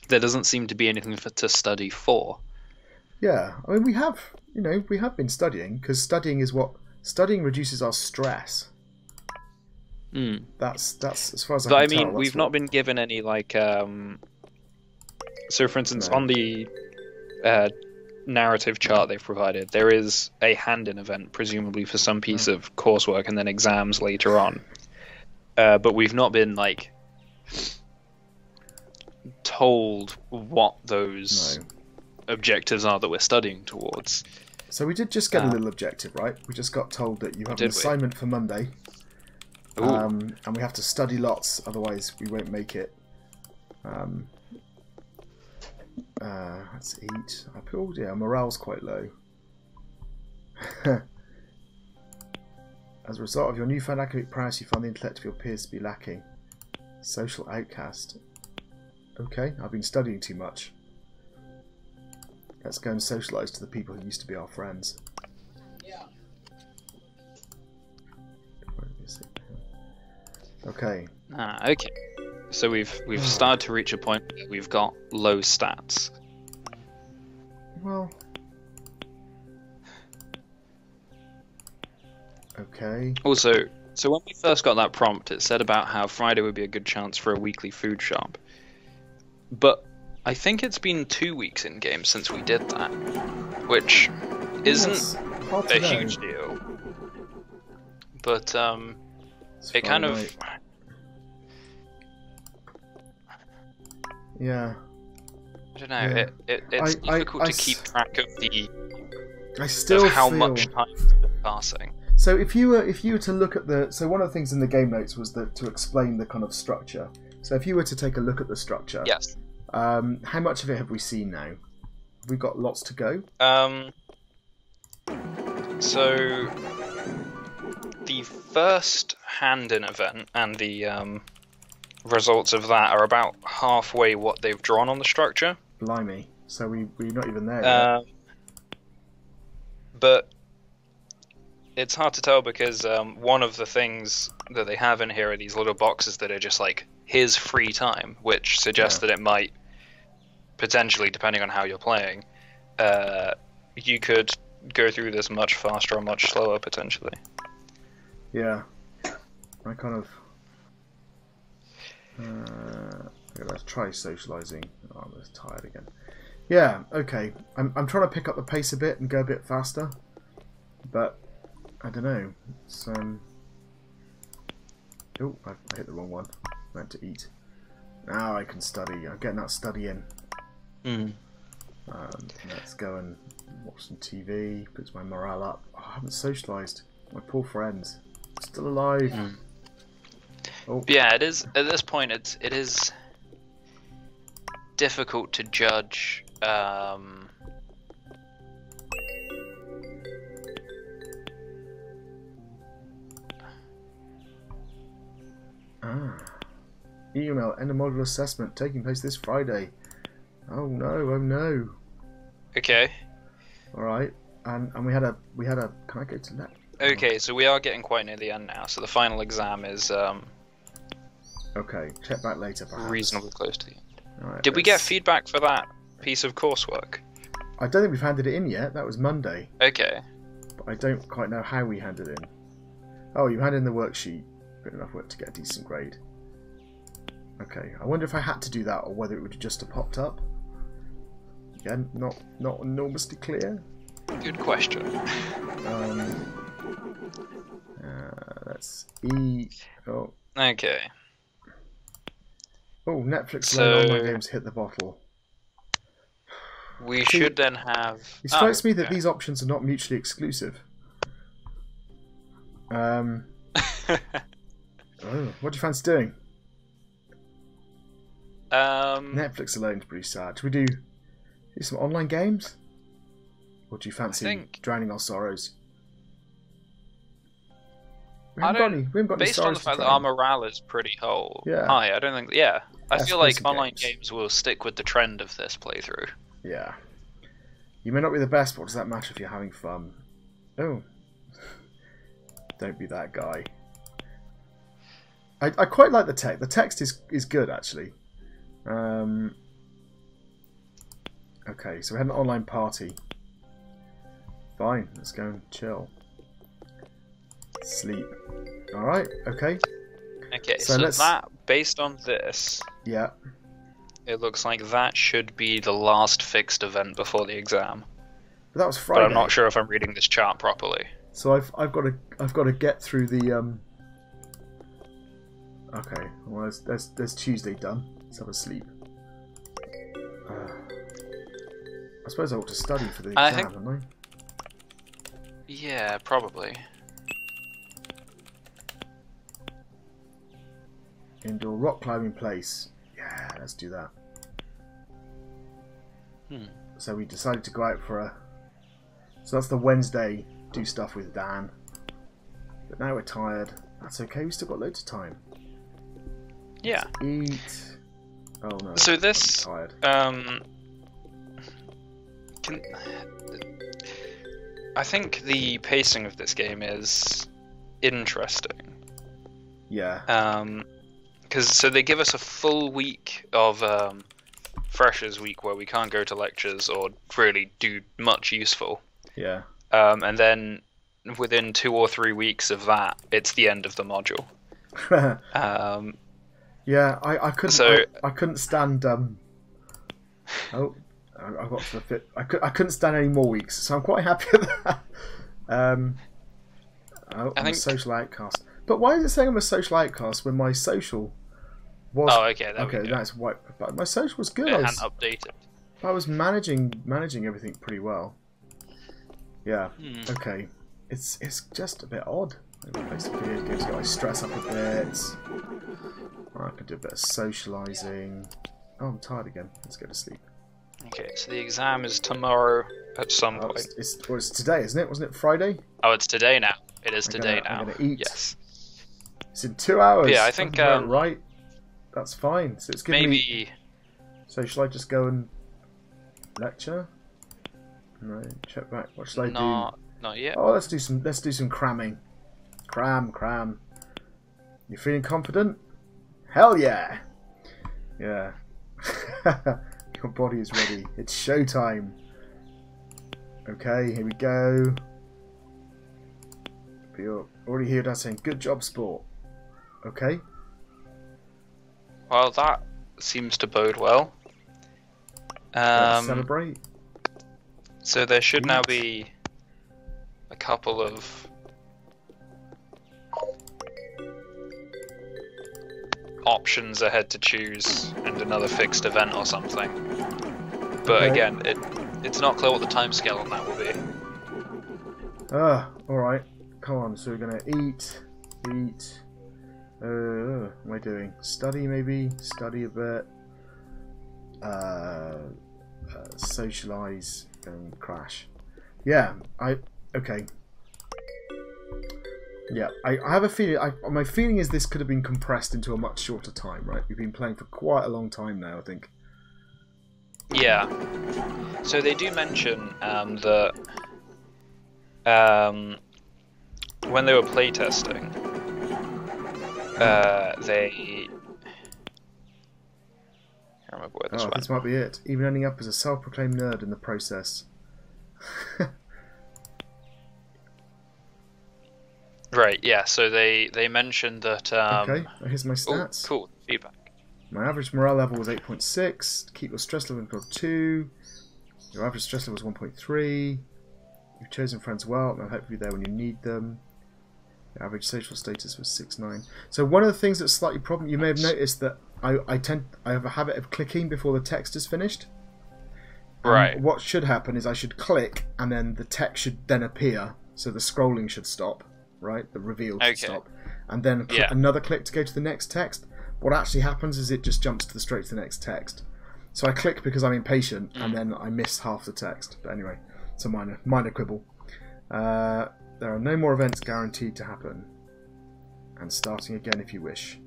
doesn't seem to be anything to study for. Yeah, I mean, we have been studying, because studying reduces our stress. That's as far as I can tell. But I mean, we've not been given any, like, so for instance, on the narrative chart they've provided, there is a hand-in event, presumably for some piece of coursework, and then exams later on. But we've not been like told what those objectives are that we're studying towards. So we did just get a little objective, right? We just got told that you have an assignment for Monday, and we have to study lots, otherwise we won't make it. Let's eat. Oh dear, morale's quite low. As a result of your newfound academic prowess, you find the intellect of your peers to be lacking. Social outcast. Okay, I've been studying too much. Let's go and socialise to the people who used to be our friends. Yeah. Okay. Okay. So we've started to reach a point where we've got low stats. Well. Okay. Also, so when we first got that prompt, it said about how Friday would be a good chance for a weekly food shop. But I think it's been 2 weeks in game since we did that, which isn't a huge deal. But it kind of. Night. Yeah. I don't know. Yeah. It's difficult to keep track of the. I still how feel... much time has been passing. So if you were to look at the one of the things in the game notes was to explain the kind of structure. So if you were to take a look at the structure, yes. How much of it have we seen now? Have we got lots to go? So the first hand-in event and the results of that are about halfway what they've drawn on the structure. Blimey! So we're not even there yet. But it's hard to tell because one of the things that they have in here are these little boxes that are just like, here's free time, which suggests that it might, potentially, depending on how you're playing, you could go through this much faster or much slower, potentially. Yeah. I kind of... okay, let's try socialising. Oh, I'm just tired again. Yeah, okay. I'm trying to pick up the pace a bit and go a bit faster, but I don't know. It's oh, I hit the wrong one. I meant to eat. Now I can study. I'm getting that study in. Let's go and watch some TV. Puts my morale up. Oh, I haven't socialised. My poor friends. Still alive. Oh. Yeah, it is. At this point, it is difficult to judge. Email end of module assessment taking place this Friday. Oh no! Oh no! Okay. All right, and we had a Can I go to that? Okay, so we are getting quite near the end now. So the final exam is okay. Check back later, perhaps. Reasonably close to the end. All right, Did we get feedback for that piece of coursework? I don't think we've handed it in yet. That was Monday. Okay. But I don't quite know how we handed it in. Oh, you handed in the worksheet. Good enough work to get a decent grade. Okay, I wonder if I had to do that or whether it would have just have popped up. Again, not enormously clear. Good question. Let's eat. Oh. Okay. Oh, Netflix online games hit the bottle. We should then have... It strikes me that these options are not mutually exclusive. Oh, what do you fancy doing? Netflix alone is pretty sad. Should we do some online games? Or do you fancy drowning our sorrows? We haven't got any based on the fact that our morale is pretty high, I don't think... Yeah, I feel like online games will stick with the trend of this playthrough. Yeah. You may not be the best, but what does that matter if you're having fun? Oh. Don't be that guy. I quite like the text. The text is good, actually. Okay, so we had an online party. Fine, let's go and chill. Sleep. Alright, okay. Okay, so that, based on this... Yeah. It looks like that should be the last fixed event before the exam. That was but Friday. I'm not sure if I'm reading this chart properly. So I've got to get through the Okay, well there's Tuesday done. Let's have a sleep. I suppose I ought to study for the exam, haven't I? Yeah, probably. Indoor rock climbing place. Yeah, let's do that. So we decided to go out for a... So that's the Wednesday, do stuff with Dan. But now we're tired. That's okay, we still got loads of time. Yeah. Let's eat. Oh no. So this... I'm tired. I think the pacing of this game is interesting. Yeah. So they give us a full week of Freshers Week where we can't go to lectures or really do much useful. Yeah. And then within 2 or 3 weeks of that, it's the end of the module. Yeah, I couldn't. So, I couldn't stand. Oh, I got to the fit. I couldn't stand any more weeks, so I'm quite happy with that. I'm a social outcast. But why is it saying I'm a social outcast when my social was? Oh, okay. That's white. But my social was good. It hadn't updated. I was managing everything pretty well. Yeah. Okay. It's just a bit odd. Basically, it gives my stress up a bit. I could do a bit of socialising. Oh, I'm tired again. Let's go to sleep. Okay, so the exam is tomorrow at some point. It's today, isn't it? Wasn't it Friday? Oh, it's today now. It is today now. I'm gonna eat. Yes. It's in 2 hours. Yeah, I think right. That's fine. So it's giving maybe. me... So shall I just go and lecture? No, check back. What shall I do? Not yet. Oh, let's do some cramming. Cram. You feeling confident? Hell yeah! Yeah. Your body is ready. It's showtime. Okay, here we go. You're already here, Dad, saying good job, sport. Okay. Well, that seems to bode well. Celebrate. So there should now be a couple of options ahead to choose and another fixed event or something. But again, it's not clear what the timescale on that will be. Alright. Come on, so we're gonna eat. What am I doing? Study maybe? Study a bit. Socialise and crash. Yeah, okay. Yeah, I have a feeling. My feeling is this could have been compressed into a much shorter time, right? We've been playing for quite a long time now, I think. Yeah. So they do mention that when they were playtesting, they. I can't remember where this went. This might be it. Even ending up as a self-proclaimed nerd in the process. Right, yeah, so they mentioned that... okay, here's my stats. Oh, cool, feedback. My average morale level was 8.6. Keep your stress level equal 2. Your average stress level was 1.3. You've chosen friends well, and they'll help you there when you need them. Your average social status was 6.9. So one of the things that's slightly problem, you may have noticed that I have a habit of clicking before the text is finished. Right. What should happen is I should click, and then the text should then appear, so the scrolling should stop. Right, the reveal should stop, and then another click to go to the next text. What actually happens is it just jumps straight to the next text. So I click because I'm impatient, and then I miss half the text. But anyway, it's a minor quibble. There are no more events guaranteed to happen, and starting again if you wish.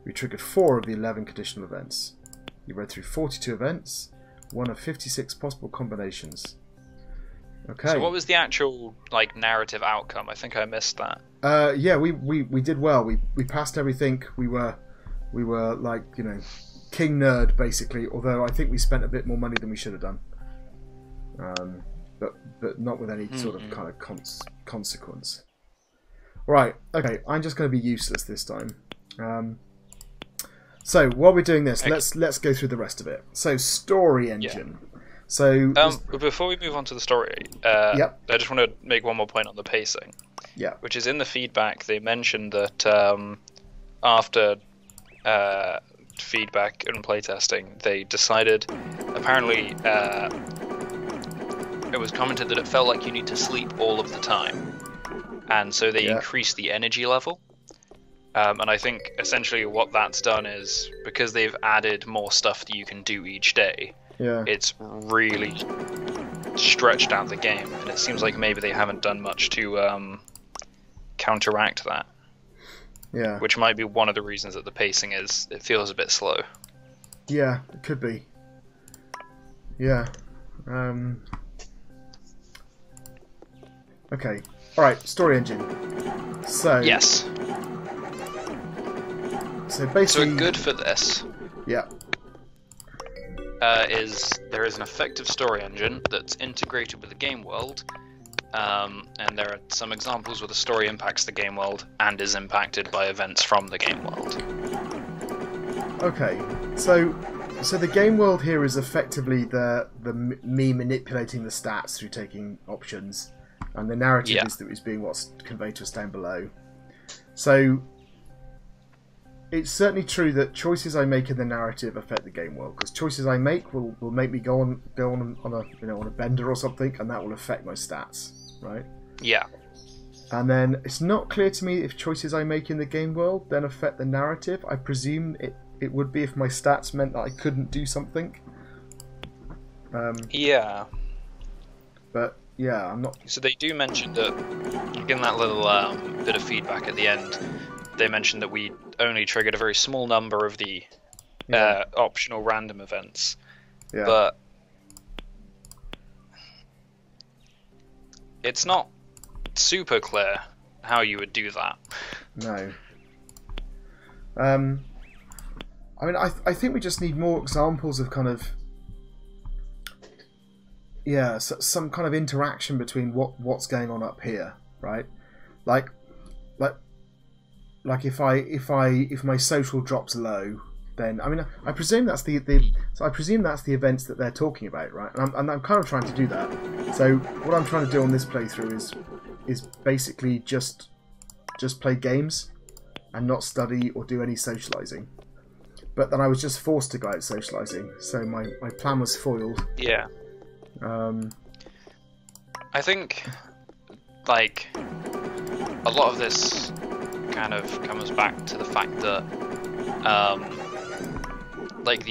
We triggered 4 of the 11 conditional events. You read through 42 events, one of 56 possible combinations. Okay. So what was the actual narrative outcome? I think I missed that. Yeah, we did well. We passed everything. We were king nerd basically. Although I think we spent a bit more money than we should have done. But not with any sort of kind of consequence. Right. Okay. I'm just going to be useless this time. So while we're doing this, let's go through the rest of it. So story engine. So before we move on to the story, yep. I just want to make one more point on the pacing. Yeah. Which is in the feedback, they mentioned that after feedback and playtesting, they decided, apparently, it was commented that it felt like you need to sleep all of the time. And so they increased the energy level. And I think essentially what that's done is, because they've added more stuff that you can do each day, it's really stretched out the game. And it seems like maybe they haven't done much to counteract that. Yeah. Which might be one of the reasons that the pacing it feels a bit slow. Yeah, it could be. Yeah. Okay. Alright, story engine. So yes. So basically, so good for this. Yeah. Is there is an effective story engine that's integrated with the game world, and there are some examples where the story impacts the game world and is impacted by events from the game world. Okay, so the game world here is effectively me manipulating the stats through taking options, and the narrative is being what's conveyed to us down below. So it's certainly true that choices I make in the narrative affect the game world, because choices I make will make me go on a bender or something, and that will affect my stats, right? Yeah. And then it's not clear to me if choices I make in the game world then affect the narrative. I presume it would be if my stats meant that I couldn't do something. Yeah. But yeah, I'm not. So they do mention that in that little bit of feedback at the end, they mentioned that we only triggered a very small number of the optional random events. Yeah. But it's not super clear how you would do that. No. I mean, I think we just need more examples of kind of some kind of interaction between what's going on up here, right? Like if my social drops low, then I presume that's the events that they're talking about, right? And I'm kind of trying to do that. So what I'm trying to do on this playthrough is basically just play games and not study or do any socializing. But then I was just forced to go out socializing, so my plan was foiled. Yeah. I think like a lot of this kind of comes back to the fact that like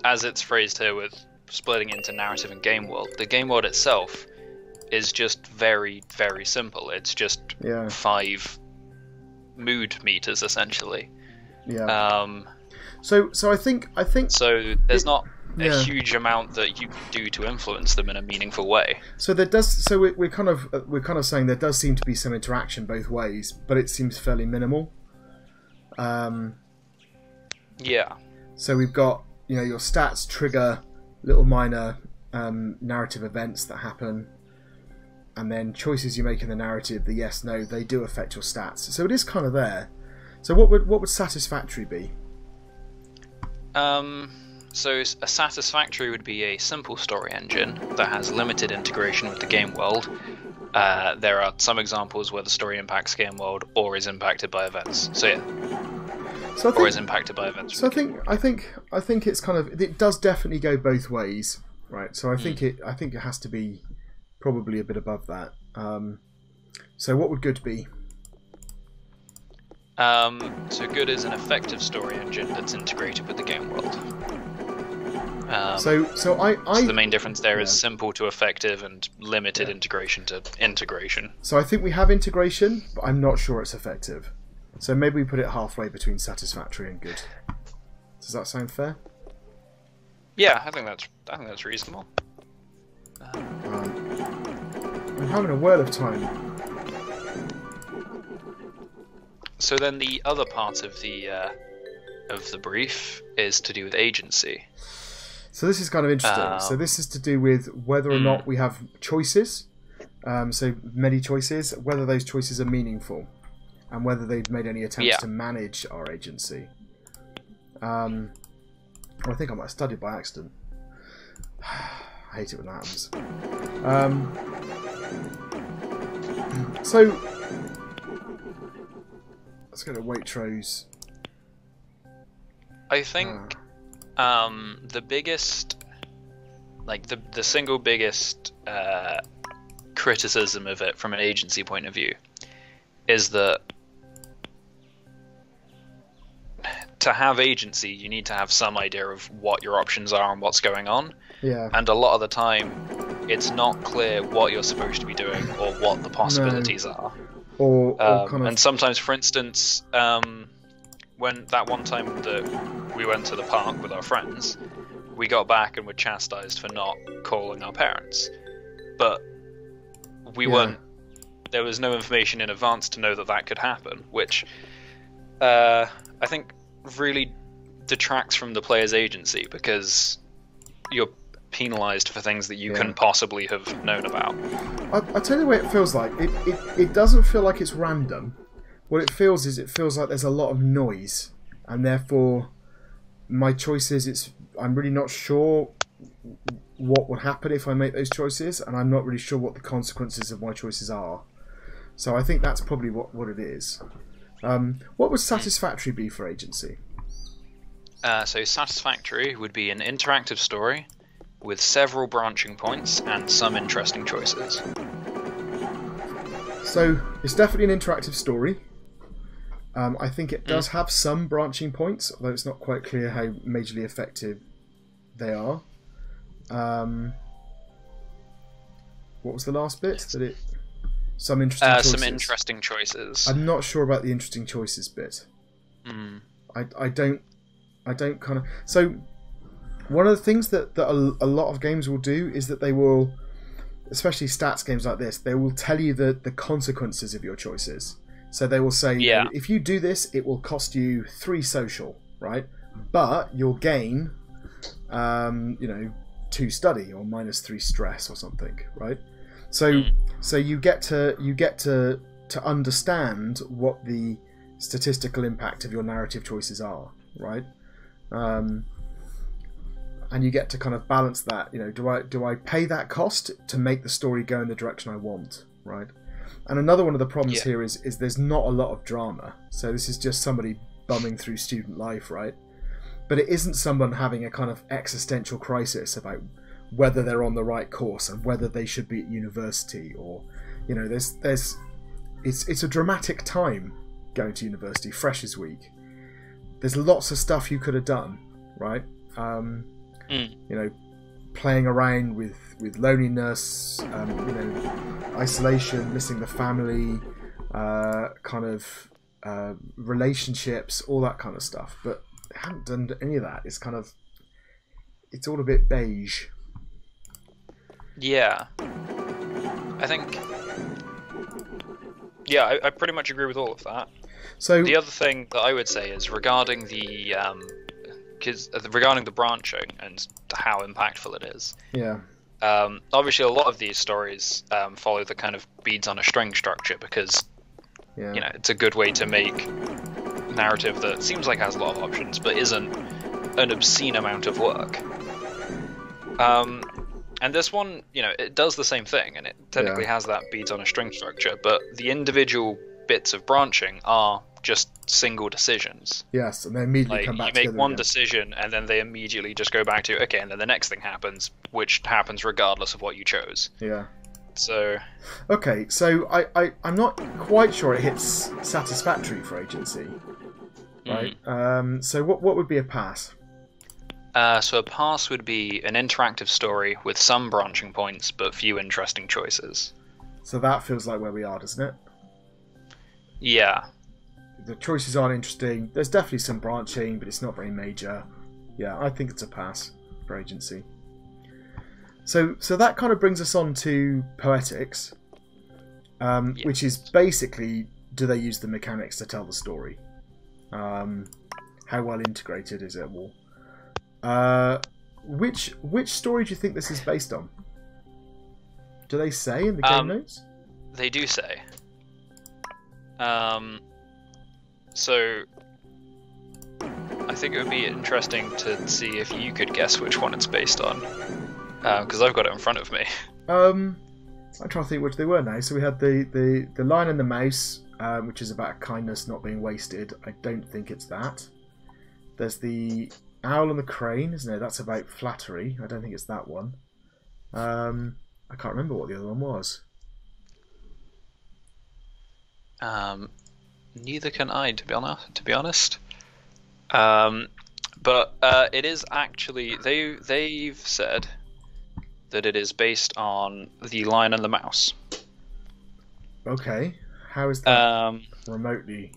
as it's phrased here with splitting into narrative and game world, the game world itself is just very, very simple. It's just 5 mood meters essentially. Yeah. So I think so there's not a huge amount that you can do to influence them in a meaningful way. So there does. So we're kind of saying there does seem to be some interaction both ways, but it seems fairly minimal. Yeah. So we've got your stats trigger little minor narrative events that happen, and then choices you make in the narrative, the yes no, they do affect your stats. So it is kind of there. So what would satisfactory be? So a satisfactory would be a simple story engine that has limited integration with the game world. There are some examples where the story impacts game world or is impacted by events. So yeah. So or is impacted by events. So I think it's kind of, it does definitely go both ways, right? So I think it has to be probably a bit above that. So what would good be? So good is an effective story engine that's integrated with the game world. So the main difference there is simple to effective and limited integration to integration. So I think we have integration, but I'm not sure it's effective. So maybe we put it halfway between satisfactory and good. Does that sound fair? Yeah, I think that's reasonable. I'm having a whirl of time. So then the other part of the brief is to do with agency. So this is kind of interesting. So this is to do with whether or not we have choices. So many choices, whether those choices are meaningful, and whether they've made any attempts to manage our agency. I think I might have studied by accident. I hate it when that happens. So let's go to Waitrose. I think the biggest, like the single biggest criticism of it from an agency point of view is that to have agency, you need to have some idea of what your options are and what's going on. Yeah. And a lot of the time, it's not clear what you're supposed to be doing or what the possibilities are. Or kind of... And sometimes, for instance, when that one time that we went to the park with our friends, we got back and were chastised for not calling our parents. But we weren't... There was no information in advance to know that that could happen, which I think really detracts from the player's agency, because you're penalised for things that you couldn't possibly have known about. I'll tell you the way it feels like. It doesn't feel like it's random. What it feels is, it feels like there's a lot of noise, and therefore my choices, I'm really not sure what would happen if I make those choices, and I'm not really sure what the consequences of my choices are. So I think that's probably what it is. What would satisfactory be for agency? So satisfactory would be an interactive story with several branching points and some interesting choices. So it's definitely an interactive story. I think it does have some branching points, although it's not quite clear how majorly effective they are. What was the last bit? Some interesting choices. Some interesting choices. I'm not sure about the interesting choices bit. I don't kind of... So one of the things that a lot of games will do is that they will, especially stats games like this, they will tell you the consequences of your choices. So they will say, if you do this, it will cost you 3 social, right? But you'll gain, 2 study or -3 stress or something, right? So you get to understand what the statistical impact of your narrative choices are, right? And you get to kind of balance that. Do I pay that cost to make the story go in the direction I want, right? And another one of the problems here is there's not a lot of drama. So this is just somebody bumming through student life, right? But it isn't someone having a kind of existential crisis about whether they're on the right course and whether they should be at university, or it's a dramatic time going to university, Freshers Week. There's lots of stuff you could have done, right? Playing around with loneliness, isolation, missing the family, relationships, all that kind of stuff. But I haven't done any of that. It's all a bit beige. Yeah, I think. Yeah, I pretty much agree with all of that. So the other thing that I would say is regarding the branching and how impactful it is. Yeah. Obviously, a lot of these stories follow the kind of beads on a string structure because it's a good way to make narrative that seems like has a lot of options but isn't an obscene amount of work. And this one, it does the same thing, and it technically has that beads on a string structure, but the individual bits of branching are just single decisions. Yes, and they immediately come back together. You make one decision, and then they immediately just go back to, okay, and then the next thing happens, which happens regardless of what you chose. Yeah. So... Okay, so I'm not quite sure it hits satisfactory for agency. Right? So what would be a pass? So a pass would be an interactive story with some branching points, but few interesting choices. So that feels like where we are, doesn't it? Yeah. The choices aren't interesting. There's definitely some branching, but it's not very major. Yeah, I think it's a pass for agency. So that kind of brings us on to poetics, which is basically, do they use the mechanics to tell the story? How well integrated is it all? Which story do you think this is based on? Do they say in the game notes? They do say. So I think it would be interesting to see if you could guess which one it's based on. because I've got it in front of me. I'm trying to think which they were now. So we had the Lion and the Mouse, which is about kindness not being wasted. I don't think it's that. There's the Owl and the Crane, isn't it? That's about flattery. I don't think it's that one. I can't remember what the other one was. Neither can I, to be honest. But it is actually they've said that it is based on the Lion and the Mouse. Okay, how is that remotely?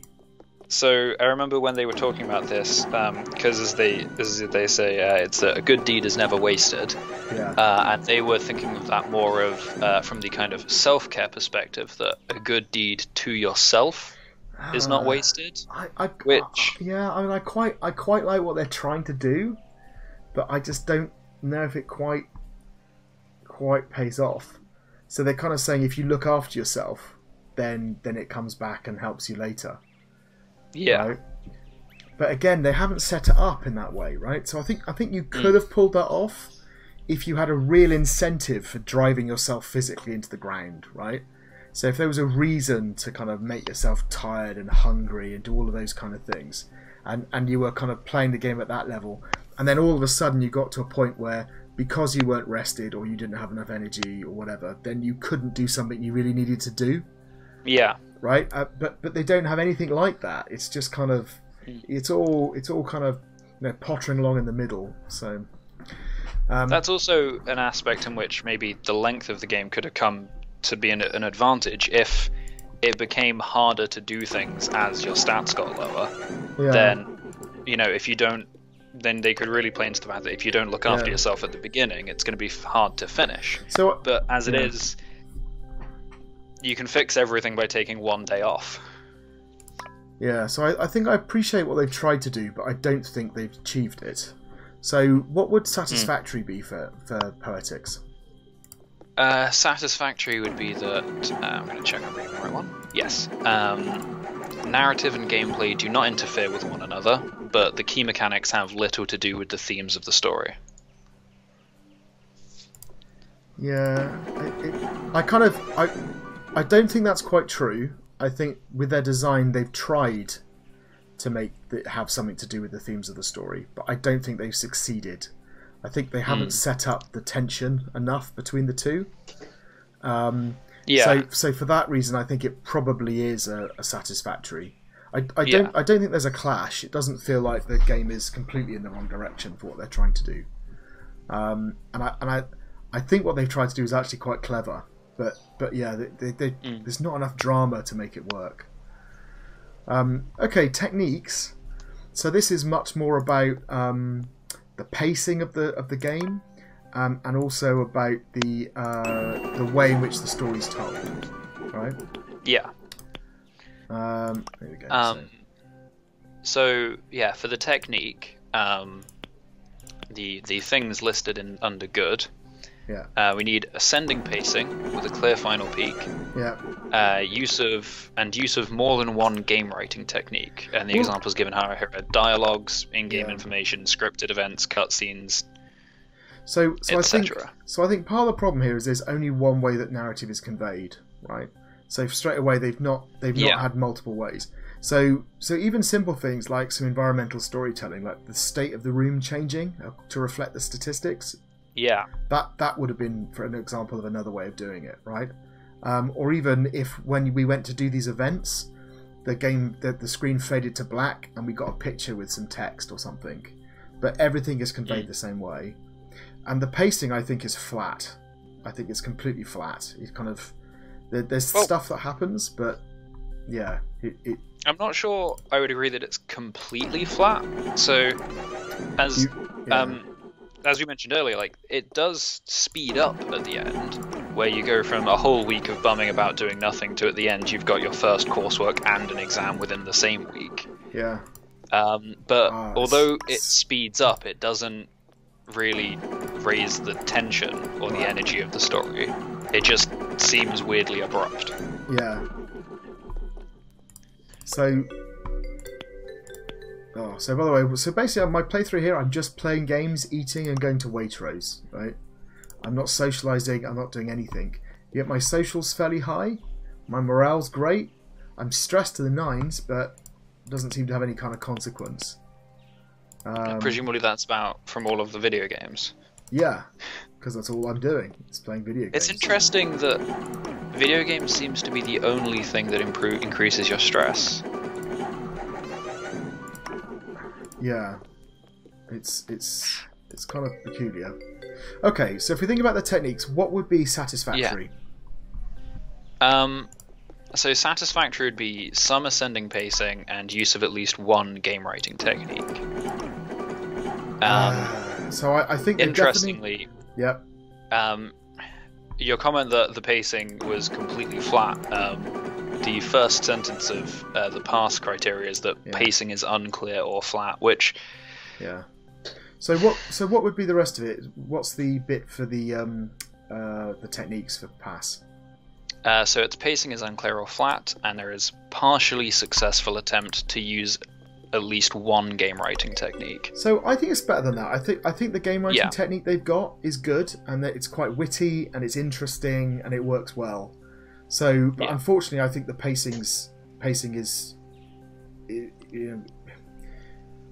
So I remember when they were talking about this, because as they say, it's a good deed is never wasted. Yeah. And they were thinking of that more of from the kind of self-care perspective, that a good deed to yourself is not wasted. I mean, I quite like what they're trying to do, but I just don't know if it quite pays off. So they're kind of saying if you look after yourself, then it comes back and helps you later. Yeah. Right? But again, they haven't set it up in that way, right? So I think you could have pulled that off if you had a real incentive for driving yourself physically into the ground, right? So if there was a reason to kind of make yourself tired and hungry and do all of those kind of things, and you were kind of playing the game at that level, and then all of a sudden you got to a point where because you weren't rested or you didn't have enough energy or whatever, then you couldn't do something you really needed to do. Yeah. Right, but they don't have anything like that. It's just kind of, it's all kind of, pottering along in the middle. So that's also an aspect in which maybe the length of the game could have come to be an advantage if it became harder to do things as your stats got lower. Yeah. Then, if you don't, then they could really play into the fact that if you don't look after yourself at the beginning, it's going to be hard to finish. So, but as it is, you can fix everything by taking one day off. Yeah, so I think I appreciate what they've tried to do, but I don't think they've achieved it. So what would satisfactory be for Poetics? Satisfactory would be that... I'm going to check I'm reading the right one. Yes. Narrative and gameplay do not interfere with one another, but the key mechanics have little to do with the themes of the story. Yeah, I don't think that's quite true. I think with their design, they've tried to make it have something to do with the themes of the story, but I don't think they've succeeded. I think they haven't set up the tension enough between the two. So for that reason, I think it probably is a satisfactory. I don't think there's a clash. It doesn't feel like the game is completely in the wrong direction for what they're trying to do. And I think what they've tried to do is actually quite clever. But yeah, there's not enough drama to make it work. Okay, techniques. So this is much more about the pacing of the game, and also about the way in which the story's told. Right? Yeah. There we go. So yeah, for the technique, the things listed under good. Yeah. We need ascending pacing with a clear final peak. Yeah. Use of more than one game writing technique, and the examples given here are dialogues, in-game information, scripted events, cutscenes, so etc. I think part of the problem here is there's only one way that narrative is conveyed, right? So straight away they've not had multiple ways. So even simple things like some environmental storytelling, like the state of the room changing to reflect the statistics. Yeah. That would have been for an example of another way of doing it, right? Or even if when we went to do these events, the screen faded to black and we got a picture with some text or something, but everything is conveyed the same way. And the pacing, I think, is flat. I think it's completely flat. It kind of there's stuff that happens, but yeah, I'm not sure I would agree that it's completely flat. So as we mentioned earlier, like it does speed up at the end, where you go from a whole week of bumming about doing nothing to at the end you've got your first coursework and an exam within the same week. Yeah. But although it speeds up, it doesn't really raise the tension or the energy of the story. It just seems weirdly abrupt. Yeah. So by the way, so basically on my playthrough here, I'm just playing games, eating, and going to Waitrose, right? I'm not socializing. I'm not doing anything. Yet my social's fairly high. My morale's great. I'm stressed to the nines, but it doesn't seem to have any kind of consequence. Presumably that's from all of the video games. Yeah, because that's all I'm doing. Is playing video games. It's interesting that video games seems to be the only thing that increases your stress. Yeah, it's kind of peculiar. Okay, so if we think about the techniques, what would be satisfactory? Yeah. So satisfactory would be some ascending pacing and use of at least one game writing technique. So I think interestingly, yep. Your comment that the pacing was completely flat. The first sentence of the pass criteria is that pacing is unclear or flat, which So what would be the rest of it? What's the bit for the techniques for pass? So its pacing is unclear or flat, and there is partially successful attempt to use at least one game writing technique. So I think it's better than that. I think the game writing technique they've got is good, and that it's quite witty and it's interesting and it works well. So, but unfortunately, I think the pacing is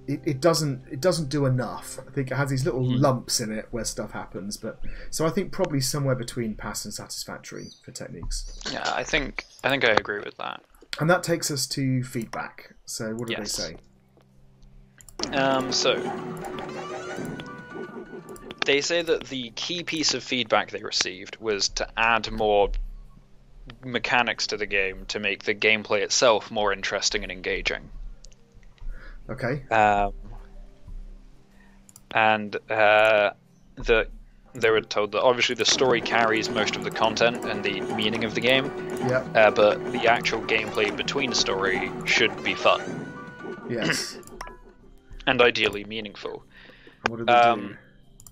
it doesn't do enough. I think it has these little lumps in it where stuff happens, but so I think probably somewhere between pass and satisfactory for techniques. Yeah, I think I agree with that. And that takes us to feedback. So what do they say? So they say that the key piece of feedback they received was to add more mechanics to the game to make the gameplay itself more interesting and engaging. Okay. And that they were told that obviously the story carries most of the content and the meaning of the game. Yeah. But the actual gameplay between story should be fun. Yes. And ideally meaningful. What did they do?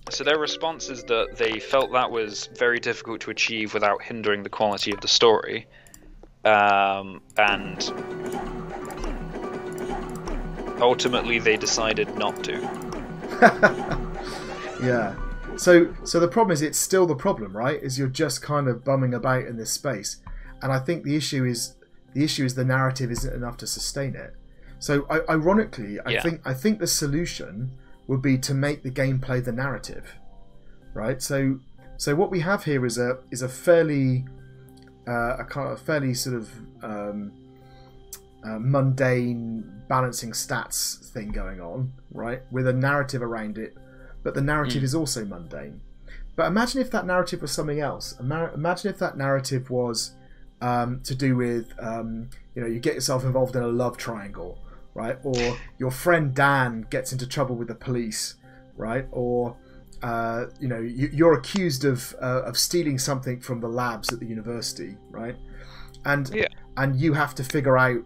So their response is that they felt that was very difficult to achieve without hindering the quality of the story. And ultimately they decided not to. Yeah. So the problem is it's still the problem, right? Is you're just kind of bumming about in this space. And I think the issue is the narrative isn't enough to sustain it. So ironically, I think the solution would be to make the gameplay the narrative, right? So what we have here is a fairly sort of mundane balancing stats thing going on, right? With a narrative around it, but the narrative is also mundane. But imagine if that narrative was something else. Imagine if that narrative was to do with you get yourself involved in a love triangle, right? Or your friend Dan gets into trouble with the police, right? Or you're accused of stealing something from the labs at the university, right? And you have to figure out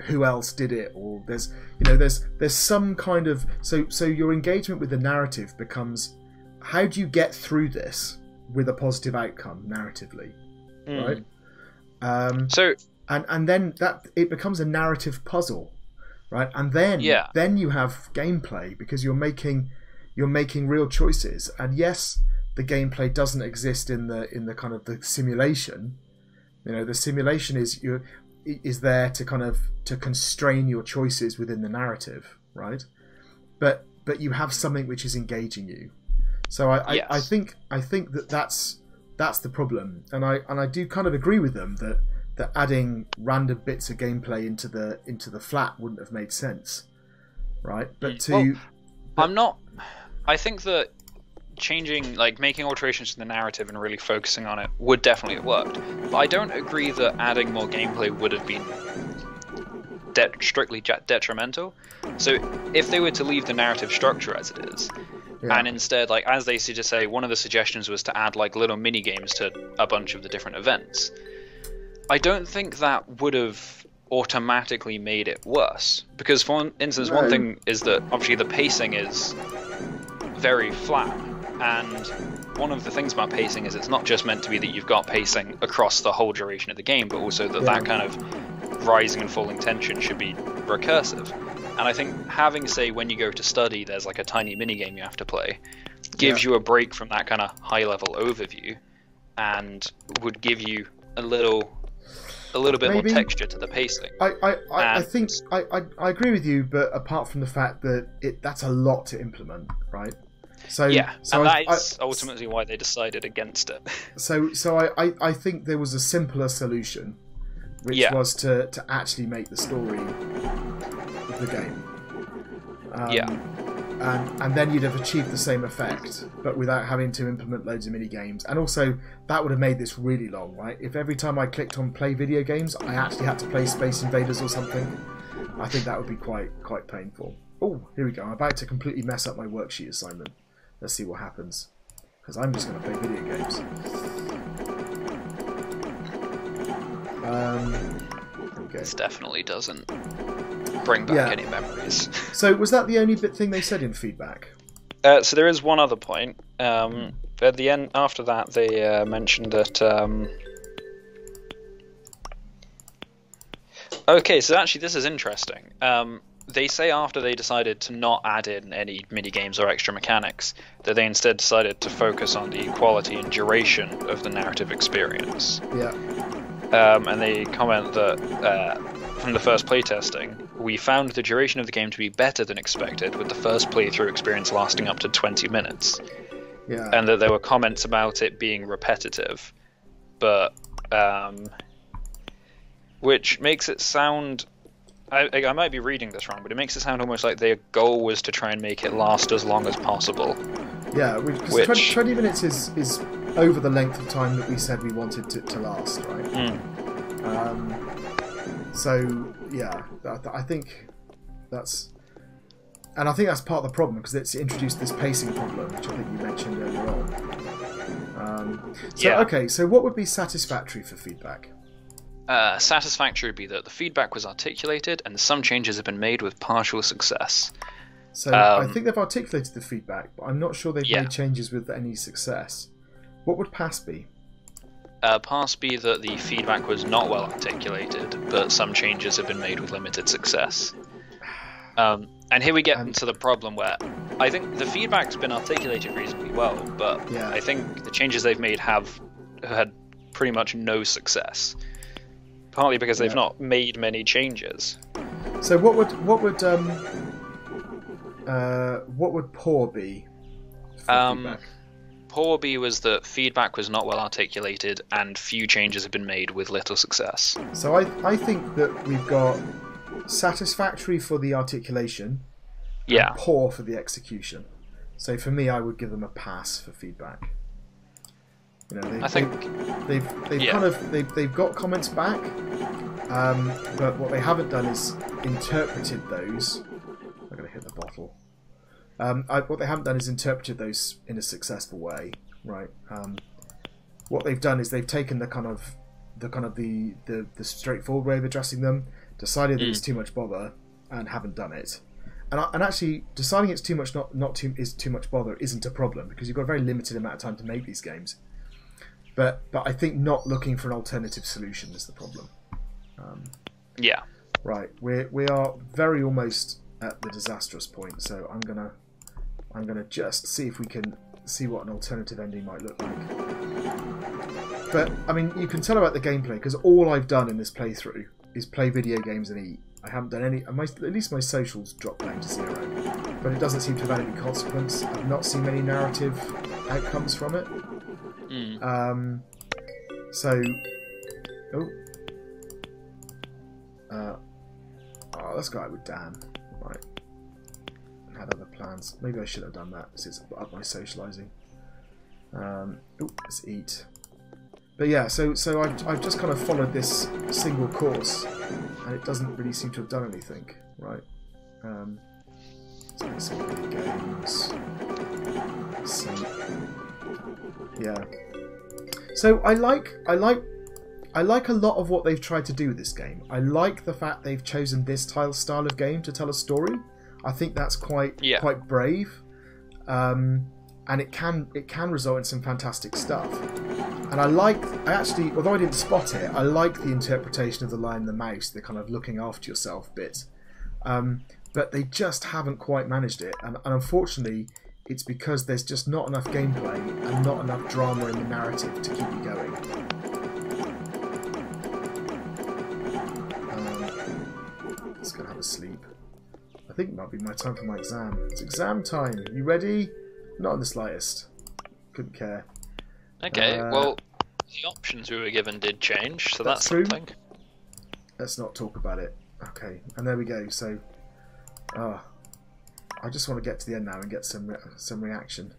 who else did it, or there's some kind of so your engagement with the narrative becomes, how do you get through this with a positive outcome narratively, right? And then that it becomes a narrative puzzle, right? And then you have gameplay, because you're making real choices. And yes, the gameplay doesn't exist in the kind of the simulation. The simulation is there to kind of to constrain your choices within the narrative, right? But you have something which is engaging you. So I think that's the problem, and I do kind of agree with them that adding random bits of gameplay into the flat wouldn't have made sense, right? I think that changing, making alterations to the narrative and really focusing on it would definitely have worked. But I don't agree that adding more gameplay would have been strictly detrimental. So if they were to leave the narrative structure as it is, and instead, as they used to say, one of the suggestions was to add little mini games to a bunch of the different events, I don't think that would have automatically made it worse. Because, for instance, one thing is that obviously the pacing is very flat. And one of the things about pacing is it's not just meant to be that you've got pacing across the whole duration of the game, but also that kind of rising and falling tension should be recursive. And I think having, say, when you go to study, there's like a tiny mini game you have to play, gives you a break from that kind of high-level overview, and would give you a little bit more texture to the pacing. I think I agree with you, but apart from the fact that that's a lot to implement, right? So yeah, and that is ultimately why they decided against it. So I think there was a simpler solution, which was to actually make the story of the game. And then you'd have achieved the same effect, but without having to implement loads of mini games. And also, that would have made this really long, right? If every time I clicked on play video games, I actually had to play Space Invaders or something, I think that would be quite painful. Oh, here we go. I'm about to completely mess up my worksheet assignment. Let's see what happens, because I'm just going to play video games. Okay. This definitely doesn't bring back any memories. So was that the only thing they said in feedback? So there is one other point. At the end, after that, they mentioned that. Okay, so actually, this is interesting. They say after they decided to not add in any mini games or extra mechanics, that they instead decided to focus on the quality and duration of the narrative experience. Yeah. And they comment that from the first playtesting, we found the duration of the game to be better than expected, with the first playthrough experience lasting up to 20 minutes. Yeah. And that there were comments about it being repetitive, but which makes it sound. I might be reading this wrong, but it makes it sound almost like their goal was to try and make it last as long as possible. Yeah, because 20 minutes is over the length of time that we said we wanted it to last, right? So, yeah, I think that's... And I think that's part of the problem, because it's introduced this pacing problem, which I think you mentioned earlier on. Okay, so what would be satisfactory for feedback? Satisfactory would be that the feedback was articulated and some changes have been made with partial success. So I think they've articulated the feedback, but I'm not sure they've made changes with any success. What would pass be? Pass be that the feedback was not well articulated, but some changes have been made with limited success. And here we get into the problem where I think the feedback's been articulated reasonably well, but I think the changes they've made have had pretty much no success. Partly because they've not made many changes. So what would poor be? Feedback? Poor B was that feedback was not well articulated and few changes have been made with little success. So I think that we've got satisfactory for the articulation, and poor for the execution. So for me, I would give them a pass for feedback. You know, they've got comments back, but what they haven't done is interpreted those. I'm going to hit the bottle. What they haven't done is interpreted those in a successful way, right? What they've done is they've taken the straightforward way of addressing them, decided that it's too much bother, and haven't done it. And actually, deciding it's too much is too much bother isn't a problem, because you've got a very limited amount of time to make these games. But I think not looking for an alternative solution is the problem. Right. We are very almost at the disastrous point, so I'm gonna just see if we can see what an alternative ending might look like. But I mean, you can tell about the gameplay, because all I've done in this playthrough is play video games and eat. I haven't done any. At least my socials dropped down to 0, but it doesn't seem to have had any consequence. I've not seen many narrative outcomes from it. Let's go out with Dan. Right. I had other plans. Maybe I should have done that, since it's up my socialising. Let's eat. But yeah, so I've just kind of followed this single course, and it doesn't really seem to have done anything, right? Let's play some video games. Sleep. Yeah. So I like a lot of what they've tried to do with this game. I like the fact they've chosen this style of game to tell a story. I think that's quite brave, and it can result in some fantastic stuff. And I actually, although I didn't spot it, I like the interpretation of the lion and the mouse, the kind of looking after yourself bit. but they just haven't quite managed it. And unfortunately, it's because there's just not enough gameplay and not enough drama in the narrative to keep you going. Just gonna have a sleep. I think it might be my time for my exam. It's exam time. You ready? Not in the slightest. Couldn't care. Okay, well, the options we were given did change, so that's true. something. Let's not talk about it. Okay, and there we go. So, I just want to get to the end now and get some reaction.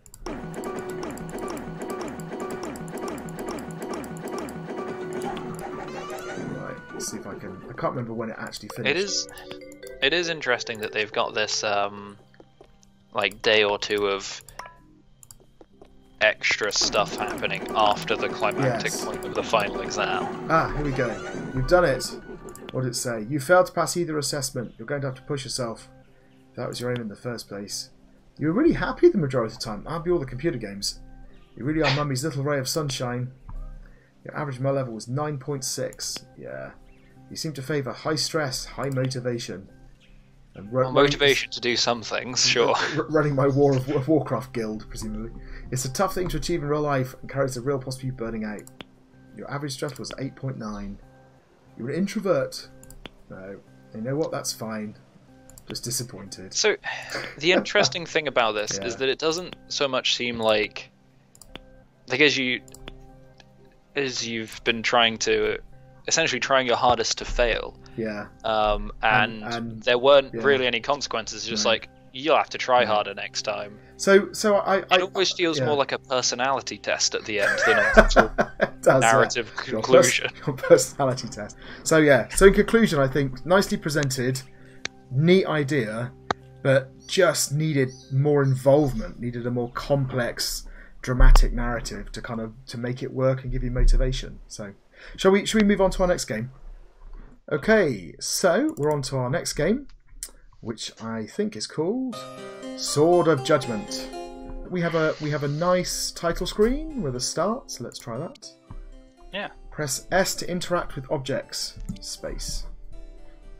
Right, let's see if I can. I can't remember when it actually finished. It is interesting that they've got this like day or two of extra stuff happening after the climactic point of the final exam. Ah, here we go. You've done it. What did it say? You failed to pass either assessment. You're going to have to push yourself. If that was your aim in the first place. You were really happy the majority of the time. I'll be all the computer games. You really are Mummy's little ray of sunshine. Your average ML level was 9.6. Yeah. You seem to favour high stress, high motivation. And motivation to do some things, sure. Running my World of Warcraft guild, presumably. It's a tough thing to achieve in real life and carries a real possibility of burning out. Your average stress was 8.9. You're an introvert. No. You know what? That's fine. Just disappointed. So, the interesting thing about this is that it doesn't so much seem like as you've been trying your hardest to fail. Yeah. And there weren't really any consequences. Just like, you'll have to try harder next time. So it always feels more like a personality test at the end than a actual narrative conclusion. Your personality test. So in conclusion, I think nicely presented, neat idea, but just needed more involvement. Needed a more complex, dramatic narrative to make it work and give you motivation. So, shall we move on to our next game? Okay, so we're on to our next game, which I think is called Sword of Judgment. We have a nice title screen with a start, so let's try that. Yeah. Press S to interact with objects. Space.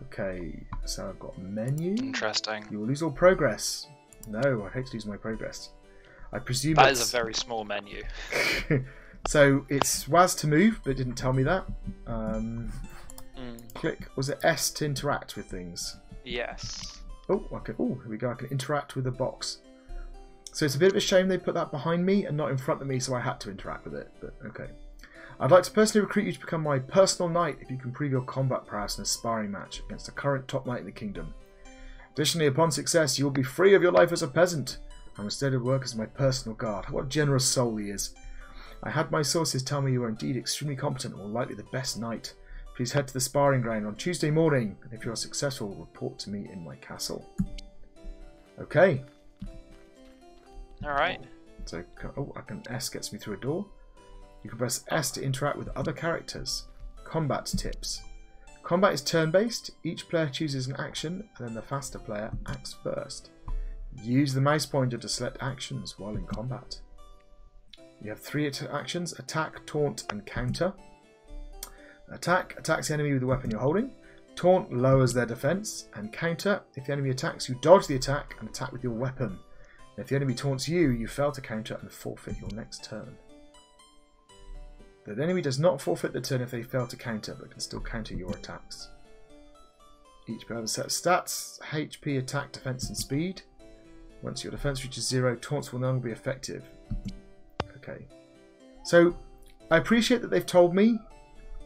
Okay, so I've got menu. Interesting. You will lose all progress. No, I hate to lose my progress. I presume that is a very small menu. So it's WAS to move, but it didn't tell me that. Click. Was it S to interact with things? Yes. Oh, okay. Oh, here we go. I can interact with a box. So it's a bit of a shame they put that behind me and not in front of me, so I had to interact with it. But okay. I'd like to personally recruit you to become my personal knight if you can prove your combat prowess in a sparring match against the current top knight in the kingdom. Additionally, upon success, you will be free of your life as a peasant and instead work as my personal guard. What a generous soul he is. I had my sources tell me you are indeed extremely competent and will likely the best knight. Please head to the sparring ground on Tuesday morning, and if you are successful, report to me in my castle. Okay. Alright. So, I can S gets me through a door. You can press S to interact with other characters. Combat tips. Combat is turn-based. Each player chooses an action, and then the faster player acts first. Use the mouse pointer to select actions while in combat. You have 3 actions: attack, taunt, and counter. Attack attacks the enemy with the weapon you're holding. Taunt lowers their defense, and counter, if the enemy attacks, you dodge the attack and attack with your weapon. And if the enemy taunts you, you fail to counter and forfeit your next turn. The enemy does not forfeit the turn if they fail to counter, but can still counter your attacks. Each player has a set of stats: HP, attack, defense, and speed. Once your defense reaches 0, taunts will no longer be effective. Okay. So, I appreciate that they've told me.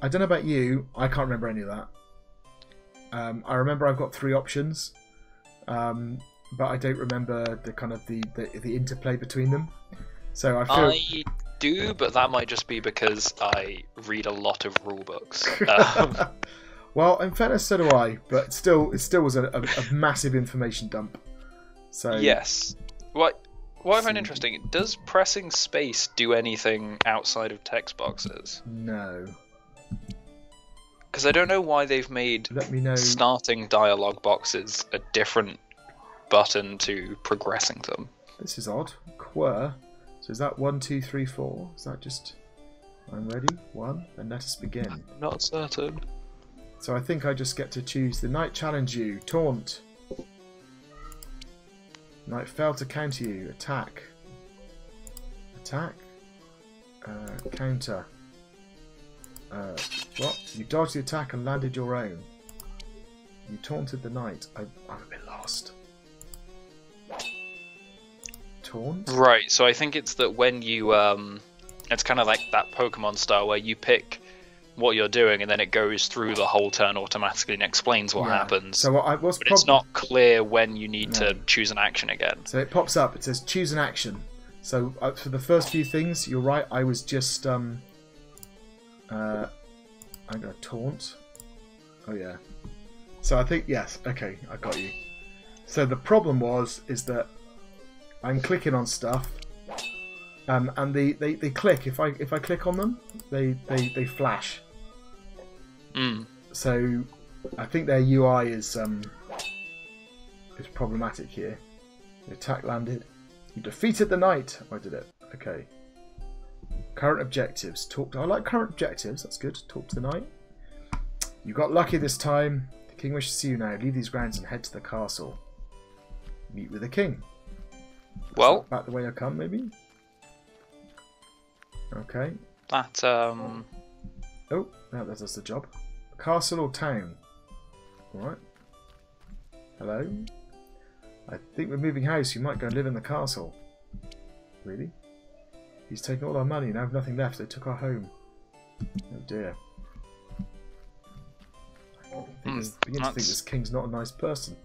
I don't know about you, I can't remember any of that. I remember I've got 3 options, but I don't remember the interplay between them. So I feel... I do, but that might just be because I read a lot of rule books. Well, in fairness, so do I, but still, it still was a massive information dump. So yes. What I find interesting, does pressing space do anything outside of text boxes? No. Because I don't know why they've made starting dialogue boxes a different button to progressing them. This is odd. Quer. So is that 1, 2, 3, 4? Is that just... I'm ready. 1. Then let us begin. I'm not certain. So I think I just get to choose the knight challenge you. Taunt. Knight failed to counter you. Attack. Attack. Counter. What? You dodged the attack and landed your own. You taunted the knight. I'm a bit lost. Taunt? Right, so I think it's that when you, it's kind of like that Pokemon style where you pick what you're doing and then it goes through the whole turn automatically and explains what happens. So but it's not clear when you need to choose an action again. So it pops up, it says choose an action. So for the first few things, you're right, I was just, I'm going to taunt. Oh yeah. So I think, yes, okay, I got you. So the problem is that I'm clicking on stuff, and they click. If I click on them, they flash. So I think their UI is problematic here. The attack landed. You defeated the knight. I did it. Okay. Current objectives. I like current objectives. That's good. Talk to the knight. You got lucky this time. The king wishes to see you now. Leave these grounds and head to the castle. Meet with the king. Well, back the way I come, maybe. Okay. That Oh, that does the job. Castle or town? Alright. Hello? I think we're moving house. You might go and live in the castle. Really? He's taken all our money and I have nothing left. They took our home. Oh dear. I begin to think this king's not a nice person.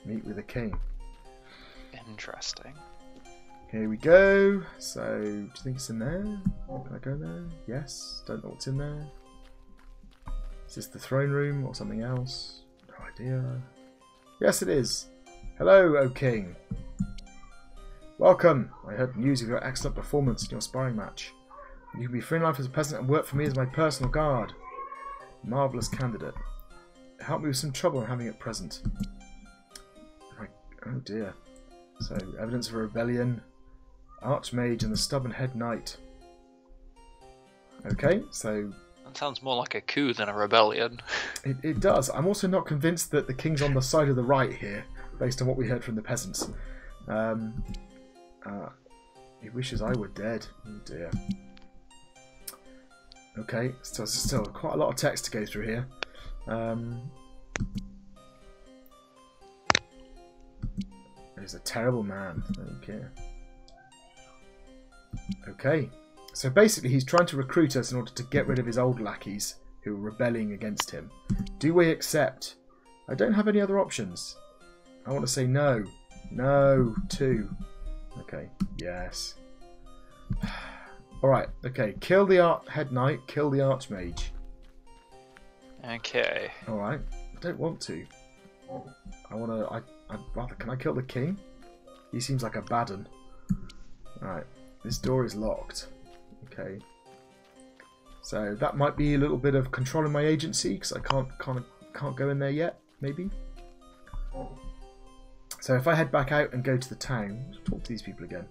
Meet with the king. Interesting. Here we go. So, do you think it's in there? Can I go there? Yes. Don't know what's in there. Is this the throne room or something else? No idea. Yes, it is. Hello, O King. Welcome. I heard news of your excellent performance in your sparring match. You can be free in life as a peasant and work for me as my personal guard. Marvellous candidate. Help me with some trouble I'm having at present. Oh dear. So, evidence of a rebellion, Archmage and the stubborn head knight. Okay, so... That sounds more like a coup than a rebellion. It does. I'm also not convinced that the king's on the side of the right here, based on what we heard from the peasants. He wishes I were dead. Oh dear. Okay, so still quite a lot of text to go through here. He's a terrible man. Okay. Okay. So basically he's trying to recruit us in order to get rid of his old lackeys who are rebelling against him. Do we accept? I don't have any other options. I want to say no. No. 2. Okay. Yes. Alright. Okay. Kill the head knight. Kill the archmage. Okay. Alright. I don't want to. I want to... rather, can I kill the king? He seems like a bad un. Alright, this door is locked. Okay. So that might be a little bit of controlling my agency because I can't go in there yet, maybe. So if I head back out and go to the town, talk to these people again.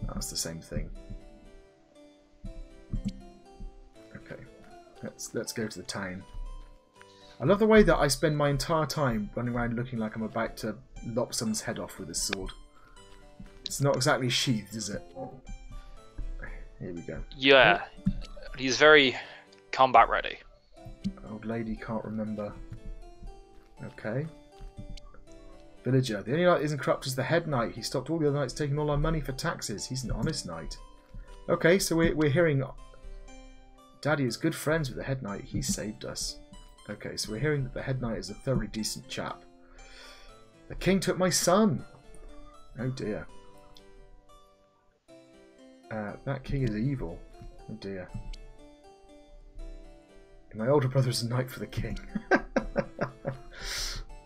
That's the same thing. Okay. Let's go to the town. I love the way that I spend my entire time running around looking like I'm about to lop someone's head off with a sword. It's not exactly sheathed, is it? Here we go. Yeah, he's very combat ready. Old lady can't remember. Okay. Villager. The only knight that isn't corrupt is the head knight. He stopped all the other knights taking all our money for taxes. He's an honest knight. Okay, so we're hearing... Daddy is good friends with the head knight. He saved us. Okay, so we're hearing that the head knight is a thoroughly decent chap. The king took my son! Oh dear. That king is evil. Oh dear. My older brother is a knight for the king.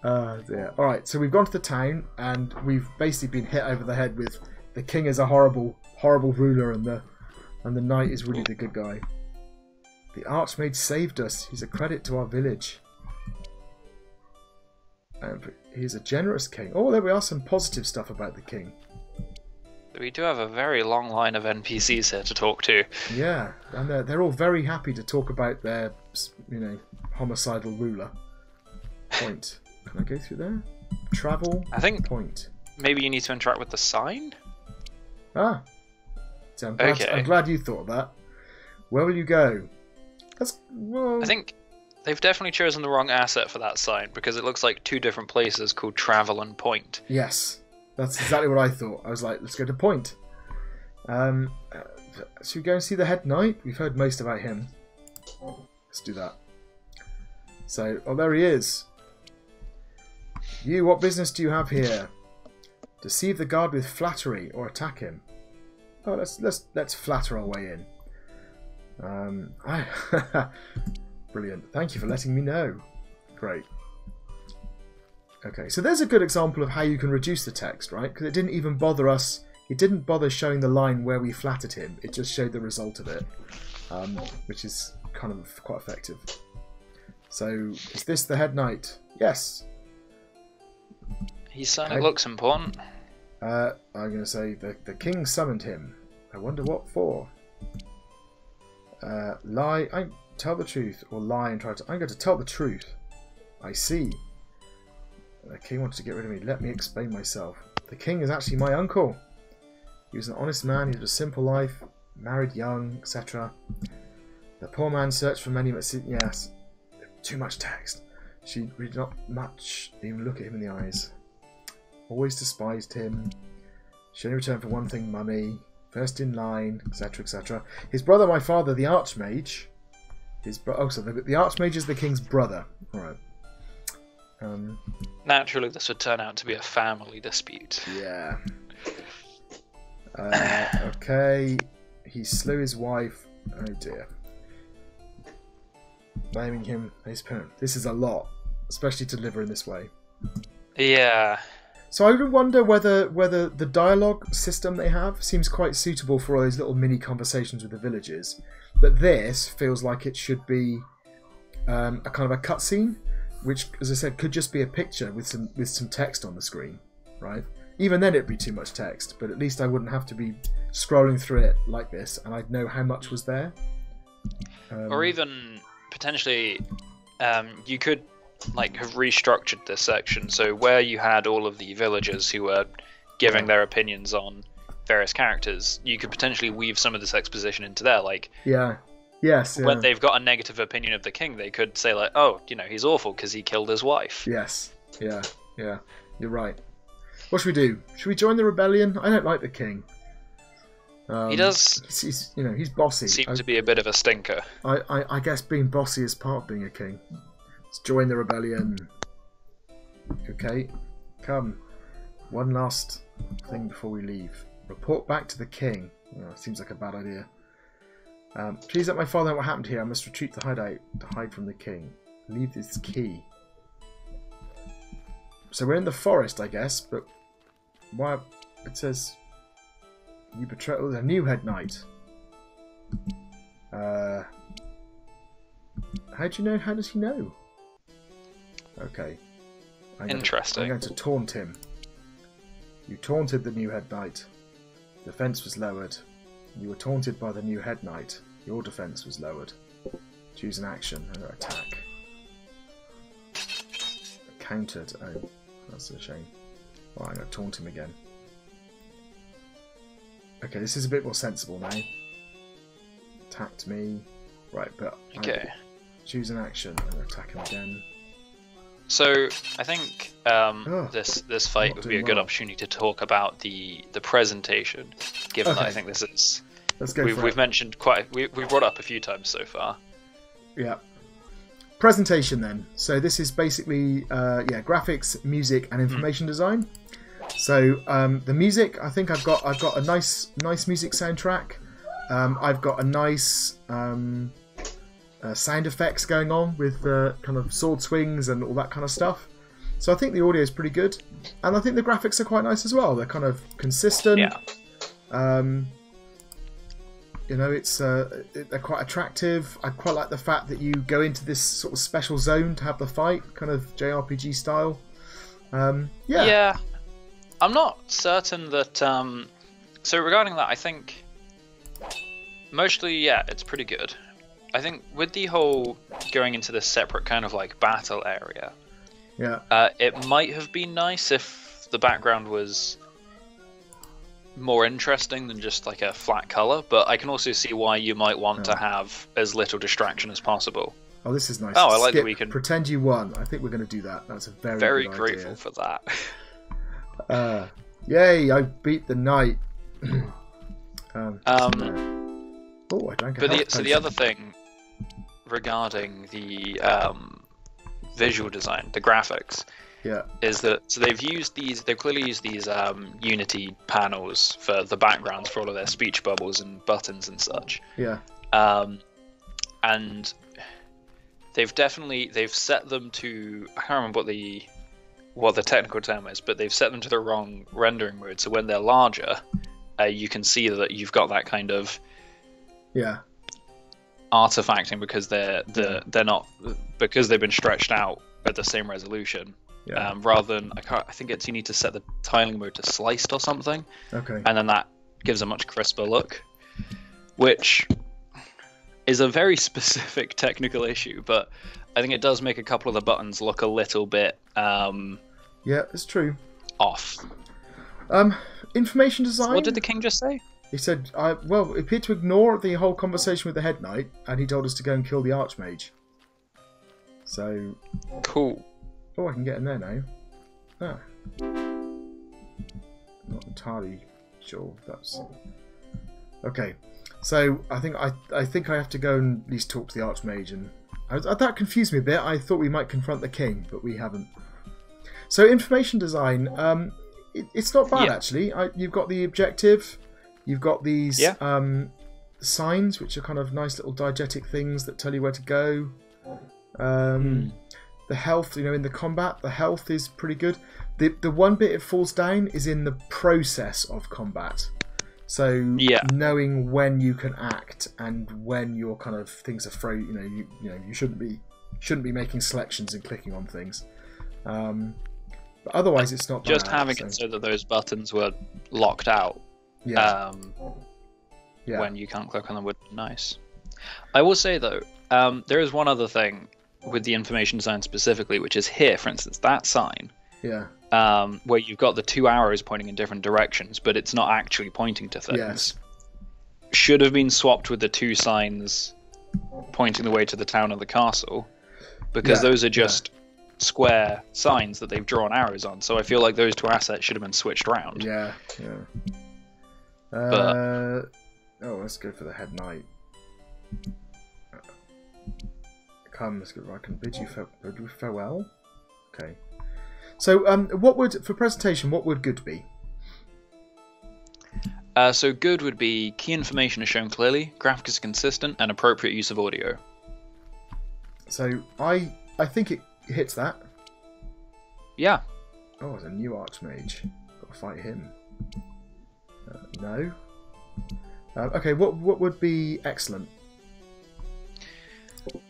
Dear. Alright, so we've gone to the town and we've basically been hit over the head with the king is a horrible, horrible ruler and the knight is really the good guy. The Archmage saved us. He's a credit to our village. He's a generous king. Oh, there we are. Some positive stuff about the king. We do have a very long line of NPCs here to talk to. Yeah, and they're all very happy to talk about their, homicidal ruler. Point. Can I go through there? Travel. I think point. maybe you need to interact with the sign? Ah. So I'm Okay. glad you thought of that. Where will you go? Well, I think they've definitely chosen the wrong asset for that sign, because it looks like two different places called Travel and Point. yes. That's exactly what I thought. I was like, let's go to Point. Should we go and see the head knight? We've heard most about him. Let's do that. So, oh, there he is. You, what business do you have here? Deceive the guard with flattery or attack him. Oh, let's flatter our way in. Brilliant. Thank you for letting me know. Great. Okay, so there's a good example of how you can reduce the text, right? Because it didn't even bother us. It didn't bother showing the line where we flattered him. It just showed the result of it, which is kind of quite effective. So, is this the head knight? Yes. He certainly looks important. I'm going to say the king summoned him. I wonder what for. Tell the truth or lie and try to... I'm going to tell the truth. I see. The king wanted to get rid of me. Let me explain myself. The king is actually my uncle. He was an honest man. He had a simple life. Married young, etc. The poor man searched for many... Yes. Too much text. She did not much even look at him in the eyes. Always despised him. She only returned for one thing, money. First in line, etc., etc. His brother, my father, the Archmage. The Archmage is the king's brother. All right. Naturally, this would turn out to be a family dispute. Yeah. Okay. He slew his wife. Oh dear. Blaming him his parent. This is a lot, especially to deliver in this way. Yeah. So I would wonder whether the dialogue system they have seems quite suitable for all those little mini conversations with the villagers. But this feels like it should be a kind of a cutscene, which, as I said, could just be a picture with some text on the screen, right? Even then it'd be too much text, but at least I wouldn't have to be scrolling through it like this, and I'd know how much was there. Or even potentially, you could have restructured this section, so where you had all of the villagers who were giving their opinions on various characters, you could potentially weave some of this exposition into there. When they've got a negative opinion of the king, they could say he's awful because he killed his wife. Yes. Yeah. You're right. What should we do? Should we join the rebellion? I don't like the king. He does. He's bossy. Seem to be a bit of a stinker. I guess being bossy is part of being a king. Let's join the rebellion. Okay, come. One last thing before we leave. Report back to the king. Oh, seems like a bad idea. Please let my father know what happened here. I must retreat to the hideout to hide from the king. Leave this key. So we're in the forest, I guess, but why? It says you betray. Oh, the new head knight. How do you know? How does he know? Okay. Interesting. I'm going to taunt him. You taunted the new head knight. Defense was lowered. You were taunted by the new head knight. Your defense was lowered. Choose an action and attack. Countered. Oh, that's a shame. Well, I'm going to taunt him again. Okay, this is a bit more sensible now. Attacked me. Right, but okay. Choose an action and attack him again. So I think this fight would be a good opportunity to talk about the presentation, given that I think this is we've mentioned we've brought up a few times so far. Yeah. Presentation then. So this is basically graphics, music, and information design. So the music, I think I've got a nice music soundtrack. I've got a nice sound effects going on with kind of sword swings and all that kind of stuff. So I think the audio is pretty good, and I think the graphics are quite nice as well. They're kind of consistent. Yeah. They're quite attractive. I quite like the fact that you go into this sort of special zone to have the fight, kind of JRPG style. Yeah. I'm not certain that. So regarding that, I think mostly, it's pretty good. I think with the whole going into this separate kind of battle area, it might have been nice if the background was more interesting than just like a flat color, but I can also see why you might want to have as little distraction as possible. Oh, this is nice. Oh, I like that we can pretend you won. I think we're going to do that. That's a very good grateful idea. for that. Yay! I beat the knight. Oh, I drank a health so the other thing regarding the visual design, the graphics, is that they've clearly used these Unity panels for the backgrounds for all of their speech bubbles and buttons and such. Yeah. And they've set them to, I can't remember what the technical term is, but they've set them to the wrong rendering mode. So when they're larger, you can see that you've got that kind of artifacting because they're not, because they've been stretched out at the same resolution. Rather than I think you need to set the tiling mode to sliced or something. Okay. And then that gives a much crisper look, which is a very specific technical issue, but I think it does make a couple of the buttons look a little bit yeah, it's true. Off. Information design. What did the king just say? He said, well, it appeared to ignore the whole conversation with the head knight, and he told us to go and kill the archmage. So cool. Oh, I can get in there now. Not entirely sure that's okay. So I think I have to go and at least talk to the archmage, and that confused me a bit. I thought we might confront the king, but we haven't. So information design, it's not bad actually. You've got the objective, you've got these signs, which are kind of nice little diegetic things that tell you where to go. The health, in the combat, the health is pretty good. The one bit it falls down is in the process of combat. So knowing when you can act and when your kind of things are frozen, you shouldn't be making selections and clicking on things. But otherwise, it's not bad. Just having it so that those buttons were locked out. When you can't click on them would be nice. I will say though, there is one other thing with the information design specifically, which is here, for instance, that sign. Where you've got the two arrows pointing in different directions, but it's not actually pointing to things. Should have been swapped with the two signs pointing the way to the town and the castle, because those are just square signs that they've drawn arrows on. So I feel like those two assets should have been switched around. Let's go for the head knight. Come, I can bid you farewell. Okay. So, for presentation, what would good be? So good would be key information is shown clearly, graphics are consistent, and appropriate use of audio. So I think it hits that. Yeah. Oh, it's a new archmage. Got to fight him. No. Okay, what would be excellent?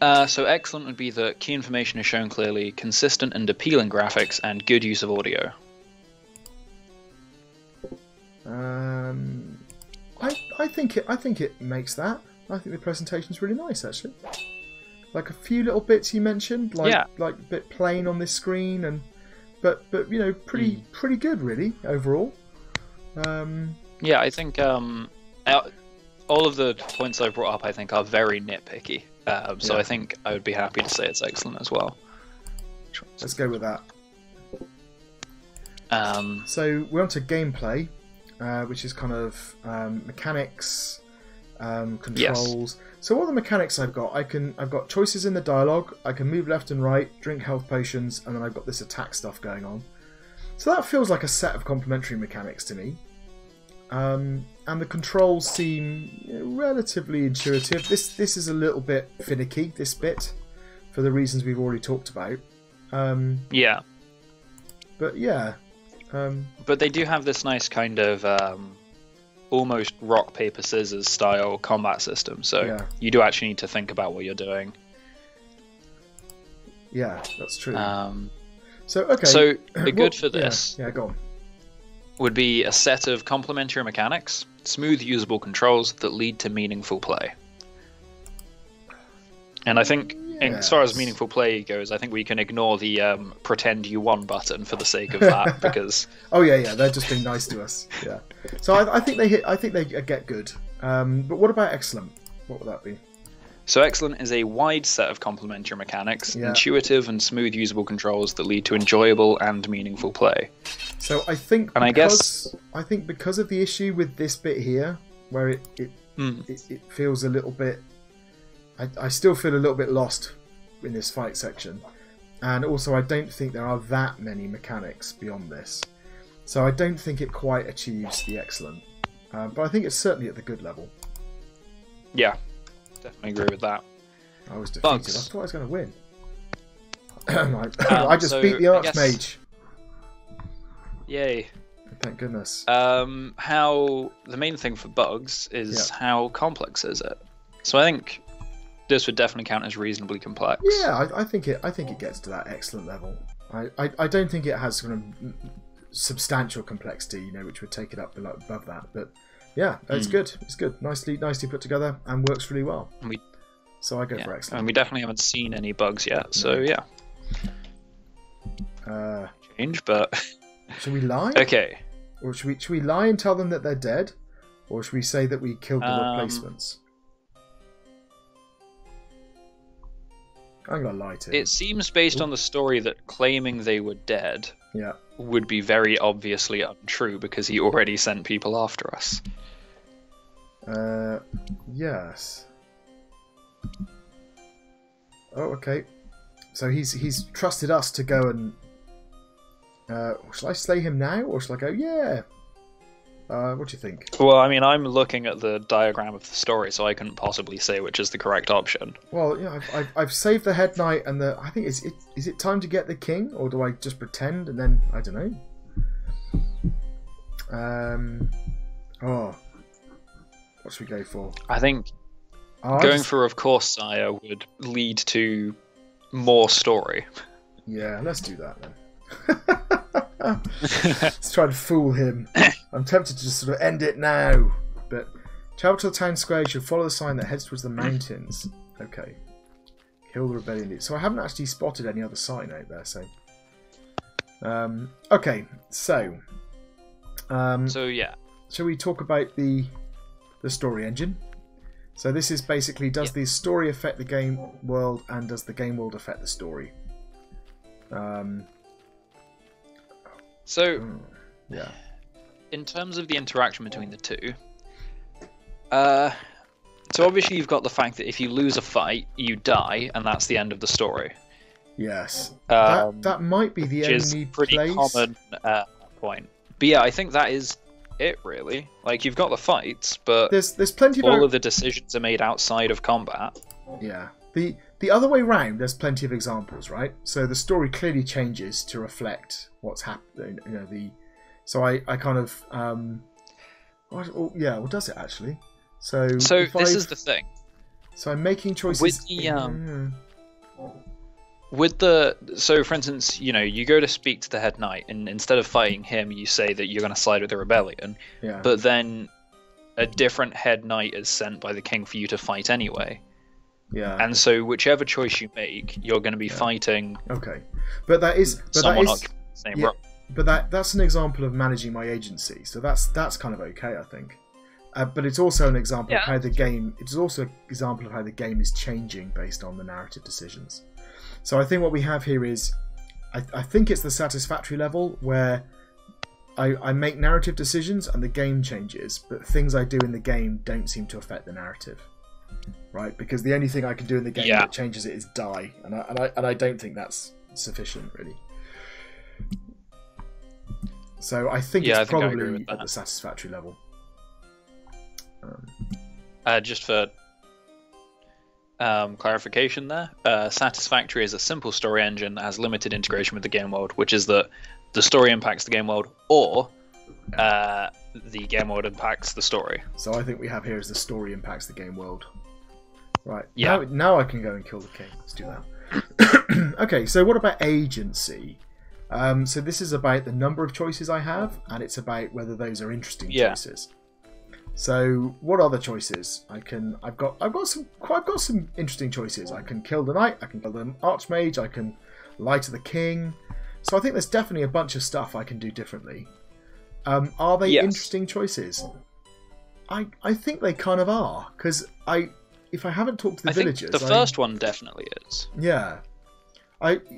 So excellent would be that key information is shown clearly, consistent and appealing graphics, and good use of audio. I think it makes that. I think the presentation's really nice actually. Like a few little bits you mentioned, like a bit plain on this screen, but pretty good really overall. Yeah, I think all of the points I brought up I think are very nitpicky. So I think I would be happy to say it's excellent as well. Let's go with that. So we're on to gameplay, which is kind of mechanics, controls. So all the mechanics I've got got choices in the dialogue. I can move left and right, drink health potions, and then I've got this attack stuff going on. So that feels like a set of complementary mechanics to me. And the controls seem relatively intuitive. This is a little bit finicky, this bit, for the reasons we've already talked about. But yeah. But they do have this nice kind of almost rock, paper, scissors style combat system, so you do actually need to think about what you're doing. Yeah, that's true. So good for this. Yeah, go on. Would be a set of complementary mechanics, smooth usable controls that lead to meaningful play. And I think And as far as meaningful play goes, I think we can ignore the pretend you won button for the sake of that, because oh yeah, they're just being nice to us. Yeah. So I think they hit. I think they get good. But what about excellent? What would that be? So excellent is a wide set of complementary mechanics, intuitive and smooth usable controls that lead to enjoyable and meaningful play. So I think, I think because of the issue with this bit here, where it feels a little bit, I still feel a little bit lost in this fight section, and also I don't think there are that many mechanics beyond this, so I don't think it quite achieves the excellent, but I think it's certainly at the good level. Yeah. Definitely agree with that. I was defeated. Bugs. I thought I was going to win. I just beat the Archmage. Yay. Thank goodness. How the main thing for bugs is how complex is it? So I think this would definitely count as reasonably complex. Yeah, I think it gets to that excellent level. I don't think it has sort of substantial complexity, which would take it up above that, but yeah, it's good. It's good. Nicely put together and works really well. So I go for excellent. And we definitely haven't seen any bugs yet. So yeah. Change, but should we lie? Okay. Or should we lie and tell them that they're dead, or should we say that we killed the replacements? I'm gonna lie to him. It seems based on the story that claiming they were dead would be very obviously untrue because he already sent people after us. Yes. Oh, okay. So he's trusted us to go and... shall I slay him now, or shall I go, yeah? What do you think? Well, I mean, I'm looking at the diagram of the story, so I couldn't possibly say which is the correct option. Well, yeah, I've saved the head knight, and I think is it time to get the king, or do I just pretend and then I don't know? What should we go for? I think going for "Of course, sire" would lead to more story. Yeah, let's do that then. Let's try to fool him. I'm tempted to just sort of end it now, but travel to the town square. You should follow the sign that heads towards the mountains. Okay. Kill the rebellion. So I haven't actually spotted any other sign out there. So, okay. So, yeah. Shall we talk about the story engine? So this is basically, does the story affect the game world, and does the game world affect the story? Yeah. In terms of the interaction between the two, so obviously you've got the fact that if you lose a fight, you die, and that's the end of the story. Yes. That might be the only place. Which is pretty common point. But yeah, I think that is it, really. Like, you've got the fights, but there's plenty of all of the decisions are made outside of combat. Yeah. The other way round, there's plenty of examples, right? So the story clearly changes to reflect what's happening. So I kind of well, does it actually? So this is the thing. So I'm making choices with the so for instance, you go to speak to the head knight, and instead of fighting him, you say that you're going to side with the rebellion. Yeah. But then a different head knight is sent by the king for you to fight anyway. Yeah. And so whichever choice you make, you're going to be fighting. Okay. But that is someone occupying the same role. But that's an example of managing my agency. So that's kind of okay, I think. But it's also an example of how the game. It's also an example of how the game is changing based on the narrative decisions. So I think what we have here is, I think it's the satisfactory level where I make narrative decisions and the game changes, but things I do in the game don't seem to affect the narrative, right? Because the only thing I can do in the game that changes it is die, and I don't think that's sufficient, really. So I think it's probably at the satisfactory level. Just for clarification there, Satisfactory is a simple story engine that has limited integration with the game world, which is that the story impacts the game world, or the game world impacts the story. So I think we have here is the story impacts the game world. Right. Yeah. Now I can go and kill the king. Let's do that. Okay, so what about agency? So this is about the number of choices I have, and it's about whether those are interesting choices. So what other choices? I've got some interesting choices. I can kill the knight, I can kill the archmage, I can lie to the king. So I think there's definitely a bunch of stuff I can do differently. Are they interesting choices? I think they kind of are, because if I haven't talked to the villagers, the first one definitely is. Yeah,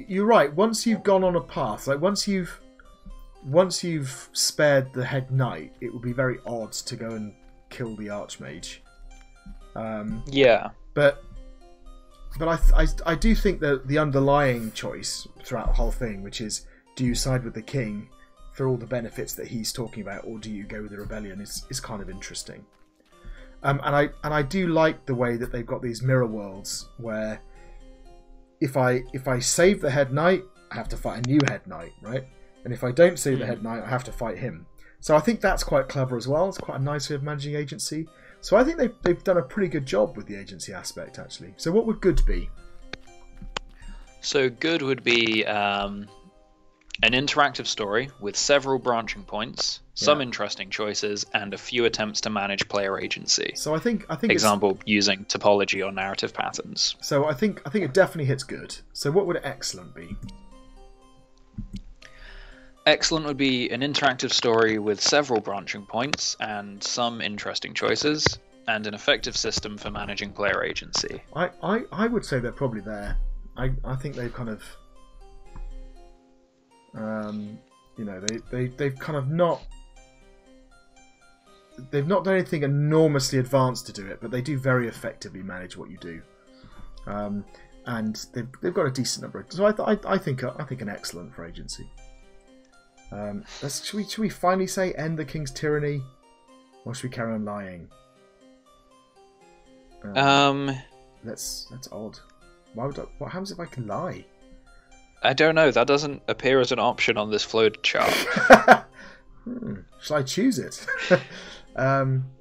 you're right. Once you've gone on a path, like once you've spared the head knight, it would be very odd to go and kill the archmage. Yeah, but I do think that the underlying choice throughout the whole thing, which is, do you side with the king for all the benefits that he's talking about, or do you go with the rebellion, is kind of interesting. And I do like the way that they've got these mirror worlds where if I save the head knight, I have to fight a new head knight, right? And if I don't save the head knight, I have to fight him. So I think that's quite clever as well. It's quite a nice way of managing agency. So I think they've done a pretty good job with the agency aspect, actually. So what would good be? So good would be an interactive story with several branching points, some interesting choices, and a few attempts to manage player agency. So I think example, using topology or narrative patterns. So I think it definitely hits good. So what would excellent be? Excellent would be an interactive story with several branching points and some interesting choices, and an effective system for managing player agency. I would say they're probably there. I think they've kind of they've kind of not done anything enormously advanced to do it, but they do very effectively manage what you do. And they've got a decent number. So I think an excellent for agency. Should we finally say end the king's tyranny, or should we carry on lying? That's odd. Why would what happens if I can lie? I don't know. That doesn't appear as an option on this flow chart. Shall I choose it?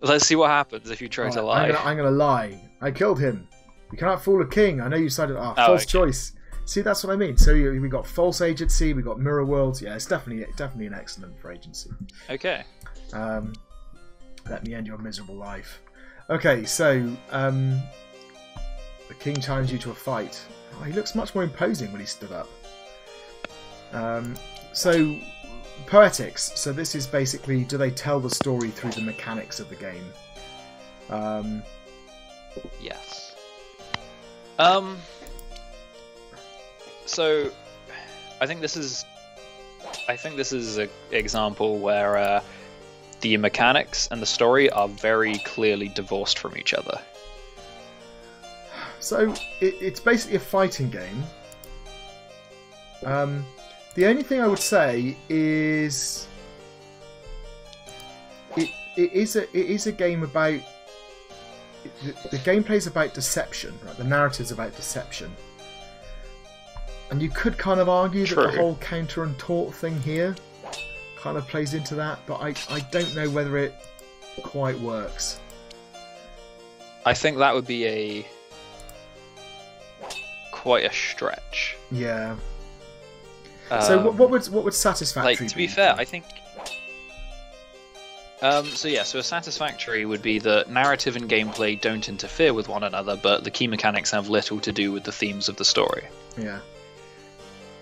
Let's see what happens if you try to lie. I'm going to lie. I killed him. You cannot fool a king. I know you cited false choice. See, that's what I mean. So we got false agency, we got mirror worlds. Yeah, it's definitely an excellent for agency. Okay. Let me end your miserable life. Okay, so the king challenged you to a fight. Oh, he looks much more imposing when he stood up. So poetics. So this is basically, do they tell the story through the mechanics of the game? Yes. So, I think this is an example where the mechanics and the story are very clearly divorced from each other. So it's basically a fighting game. The only thing I would say is it is a game about the gameplay is about deception, right? The narrative's about deception. And you could kind of argue that the whole counter and taunt thing here kind of plays into that, but I don't know whether it quite works. I think that would be quite a stretch. Yeah. So what would satisfactory be? To be fair, I think. So a satisfactory would be that narrative and gameplay don't interfere with one another, but the key mechanics have little to do with the themes of the story. Yeah.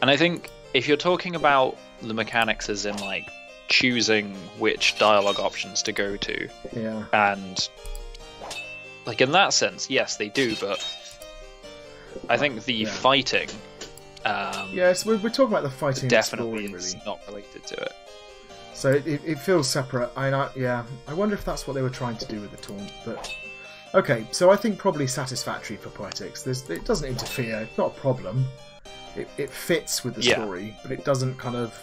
And I think if you're talking about the mechanics as in like choosing which dialogue options to go to, and like in that sense, yes, they do. But I think the fighting, yes, we're talking about the fighting. Definitely, and it's really not related to it. So it feels separate. I wonder if that's what they were trying to do with the taunt. But okay, so I think probably satisfactory for poetics. It doesn't interfere. It's not a problem. It fits with the story, but it doesn't kind of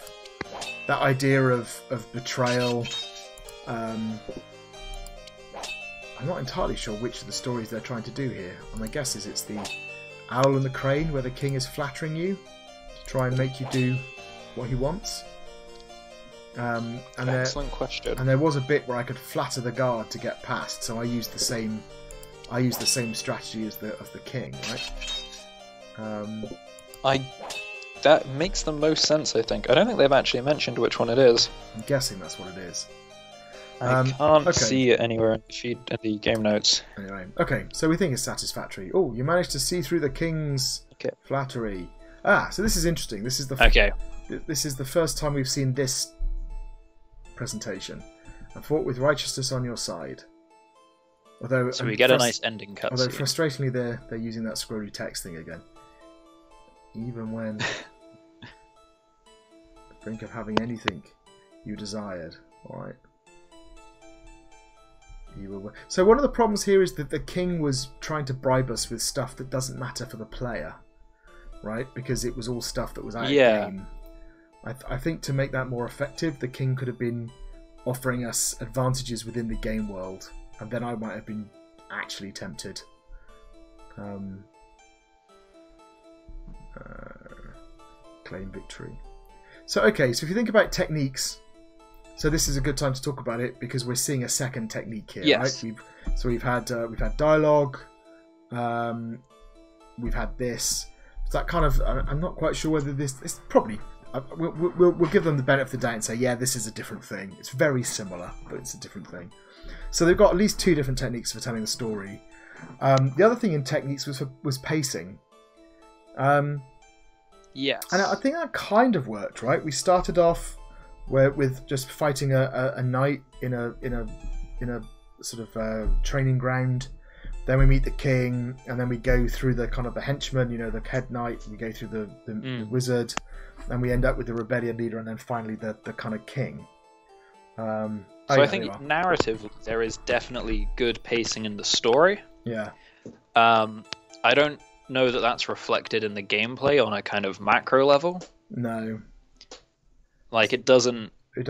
that idea of betrayal. I'm not entirely sure which of the stories they're trying to do here. And my guess is it's the Owl and the Crane, where the king is flattering you to try and make you do what he wants. Excellent question. And there was a bit where I could flatter the guard to get past, so I used the same strategy as the king, right? That makes the most sense, I think. I don't think they've actually mentioned which one it is. I'm guessing that's what it is. I can't see it anywhere in the feed in the game notes. Anyway, okay, so we think it's satisfactory. Oh, you managed to see through the king's flattery. Ah, so this is interesting. This is the first time we've seen this presentation. And fought with righteousness on your side. Although, so we get a nice ending cut. Although frustratingly, they're using that scrolly text thing again. Even when think of having anything you desired. All right. So one of the problems here is that the king was trying to bribe us with stuff that doesn't matter for the player, right? Because it was all stuff that was out of game. I think to make that more effective, the king could have been offering us advantages within the game world, and then I might have been actually tempted. Claim victory. So okay, so if you think about techniques. So this is a good time to talk about it because we're seeing a second technique here, right? We've had dialogue, we've had this. So that kind of I'm not quite sure whether this probably we'll give them the benefit of the doubt and say this is a different thing. It's very similar, but it's a different thing. So they've got at least 2 different techniques for telling the story. The other thing in techniques was pacing. Yes, and I think that kind of worked, right? We started off with just fighting a knight in a sort of training ground. Then we meet the king, and then we go through the kind of the henchman, the head knight. We go through the wizard, and we end up with the rebellion leader, and then finally the kind of king. So I think narratively there is definitely good pacing in the story. Yeah. I don't know that that's reflected in the gameplay on a kind of macro level. No. Like it doesn't. You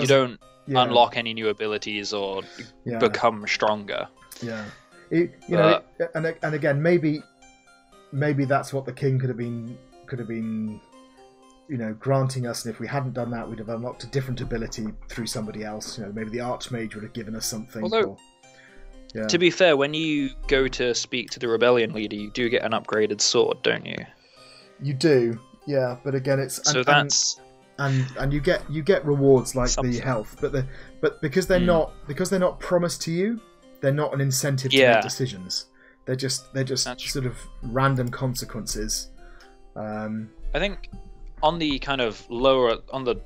don't unlock any new abilities or become stronger. Yeah. And again, maybe that's what the king could have been, granting us. And if we hadn't done that, we'd have unlocked a different ability through somebody else. Maybe the archmage would have given us something. Although, to be fair, when you go to speak to the rebellion leader, you do get an upgraded sword, don't you? You do. Yeah, but again, it's and you get rewards like the health, but because they're not promised to you, they're not an incentive to make decisions. They're just sort of random consequences. I think on the kind of on the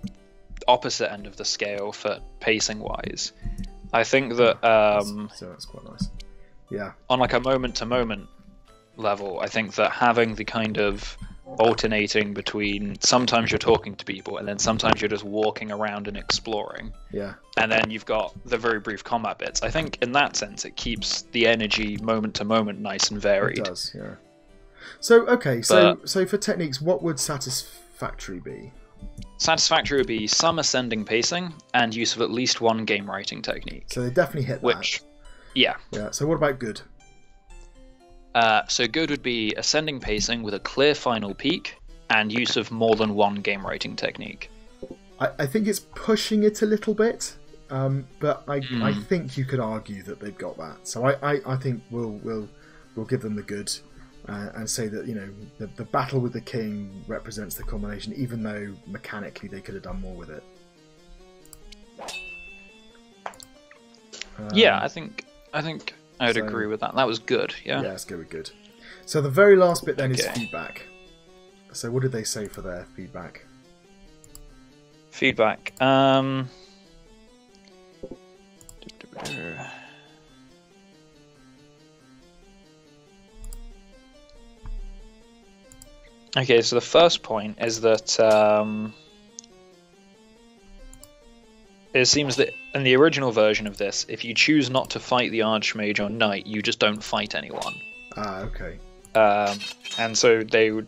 opposite end of the scale for pacing wise, I think that so that's quite nice. Yeah. On like a moment to moment level, I think that having the kind of alternating between sometimes you're talking to people and then sometimes you're just walking around and exploring. Yeah. And then you've got the very brief combat bits. I think in that sense it keeps the energy moment to moment nice and varied. It does, yeah. So okay, so for techniques, what would satisfactory be? Satisfactory would be some ascending pacing and use of at least one game writing technique. So they definitely hit that. Yeah. Yeah. So what about good? So good would be ascending pacing with a clear final peak and use of more than one game writing technique. I think it's pushing it a little bit, but I think you could argue that they've got that. So I think we'll give them the good and say that the battle with the king represents the culmination, even though mechanically they could have done more with it. Yeah, I think I would agree with that. That was good, yeah. Yeah, let's go with good. So the very last bit then is feedback. So what did they say for their feedback? Feedback. Okay, so the first point is that it seems that in the original version of this, if you choose not to fight the Archmage or Knight, you just don't fight anyone. Ah, okay. And so the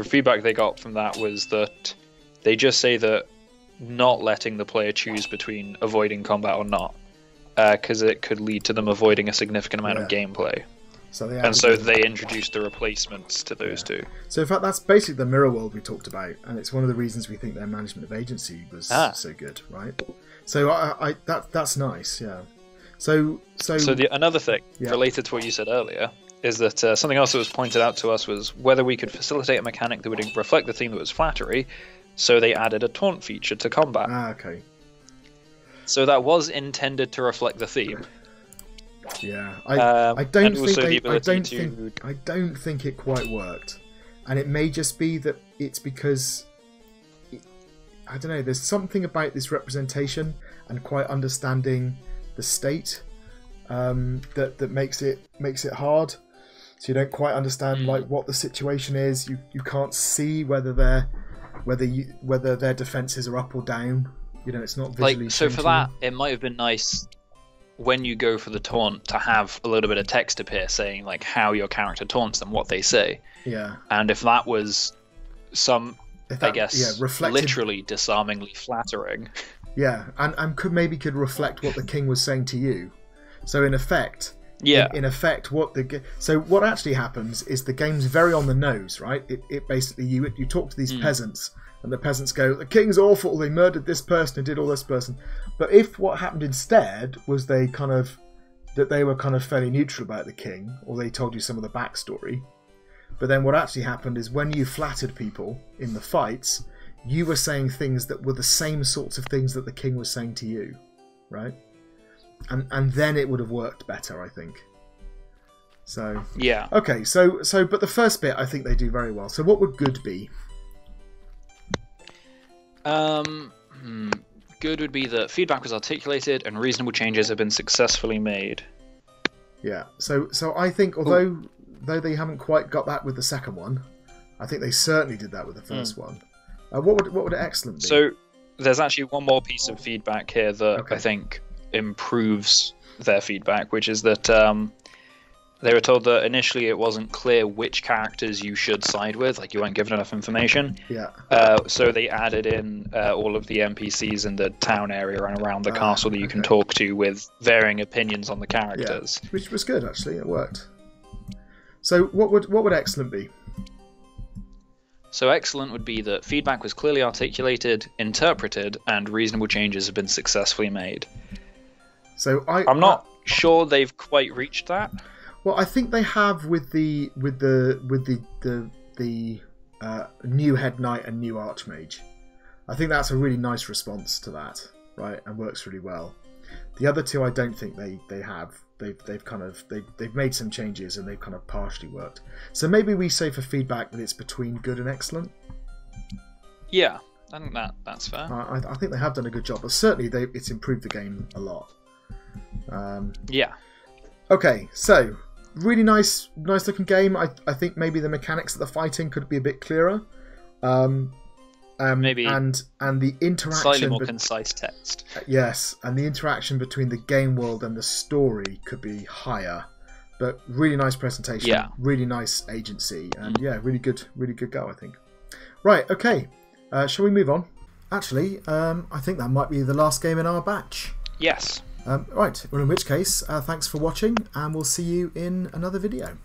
feedback they got from that was that they just say that not letting the player choose between avoiding combat or not, because it could lead to them avoiding a significant amount of gameplay. So they introduced the replacements to those two. So in fact, that's basically the mirror world we talked about, and it's one of the reasons we think their management of agency was so good, right? So that's nice, yeah. So another thing related to what you said earlier is that something else that was pointed out to us was whether we could facilitate a mechanic that would reflect the theme that was flattery. So they added a taunt feature to combat. Ah, okay. So that was intended to reflect the theme. Yeah, I don't and think it quite worked, and it may just be that it's because I don't know. There's something about this representation and quite understanding the state that makes it hard. So you don't quite understand like what the situation is. You can't see whether their defenses are up or down. You know, it's not visually. Like, so for that, it might have been nice when you go for the taunt to have a little bit of text appear saying like how your character taunts them, what they say. Yeah. And if that was I guess, reflected, literally disarmingly flattering. Yeah, and could reflect what the king was saying to you. So in effect, what actually happens is the game's very on the nose, right? It basically you talk to these peasants. And the peasants go, the king's awful, they murdered this person and did all this person. But if what happened instead was they were kind of fairly neutral about the king, or they told you some of the backstory, but then what actually happened is when you flattered people in the fights, you were saying things that were the same sorts of things that the king was saying to you, right? And then it would have worked better, I think. So yeah. Okay, so but the first bit I think they do very well. So what would good be? Good would be that feedback was articulated and reasonable changes have been successfully made. Yeah. So I think although they haven't quite got that with the second one, I think they certainly did that with the first one. What would excellent be? So there's actually one more piece of feedback here that I think improves their feedback, which is that they were told that initially it wasn't clear which characters you should side with, like you weren't given enough information. Yeah. So they added in all of the NPCs in the town area and around the castle that you can talk to with varying opinions on the characters. Yeah, which was good actually. It worked. So what would excellent be? So excellent would be that feedback was clearly articulated, interpreted, and reasonable changes have been successfully made. So I'm not sure they've quite reached that. Well, I think they have with the new head knight and new archmage. I think that's a really nice response to that, right, and works really well. The other two, I don't think they have. They've made some changes and they've kind of partially worked. So maybe we say for feedback that it's between good and excellent. Yeah, I think that's fair. I think they have done a good job, but certainly it's improved the game a lot. Yeah. Okay, so really nice looking game. I think maybe the mechanics of the fighting could be a bit clearer. Maybe and the interaction, slightly more concise text. Yes, and the interaction between the game world and the story could be higher. But really nice presentation. Yeah. Really nice agency, and really good go, I think. Right, okay. Shall we move on? Actually, I think that might be the last game in our batch. Yes. Right, well in which case, thanks for watching, and we'll see you in another video.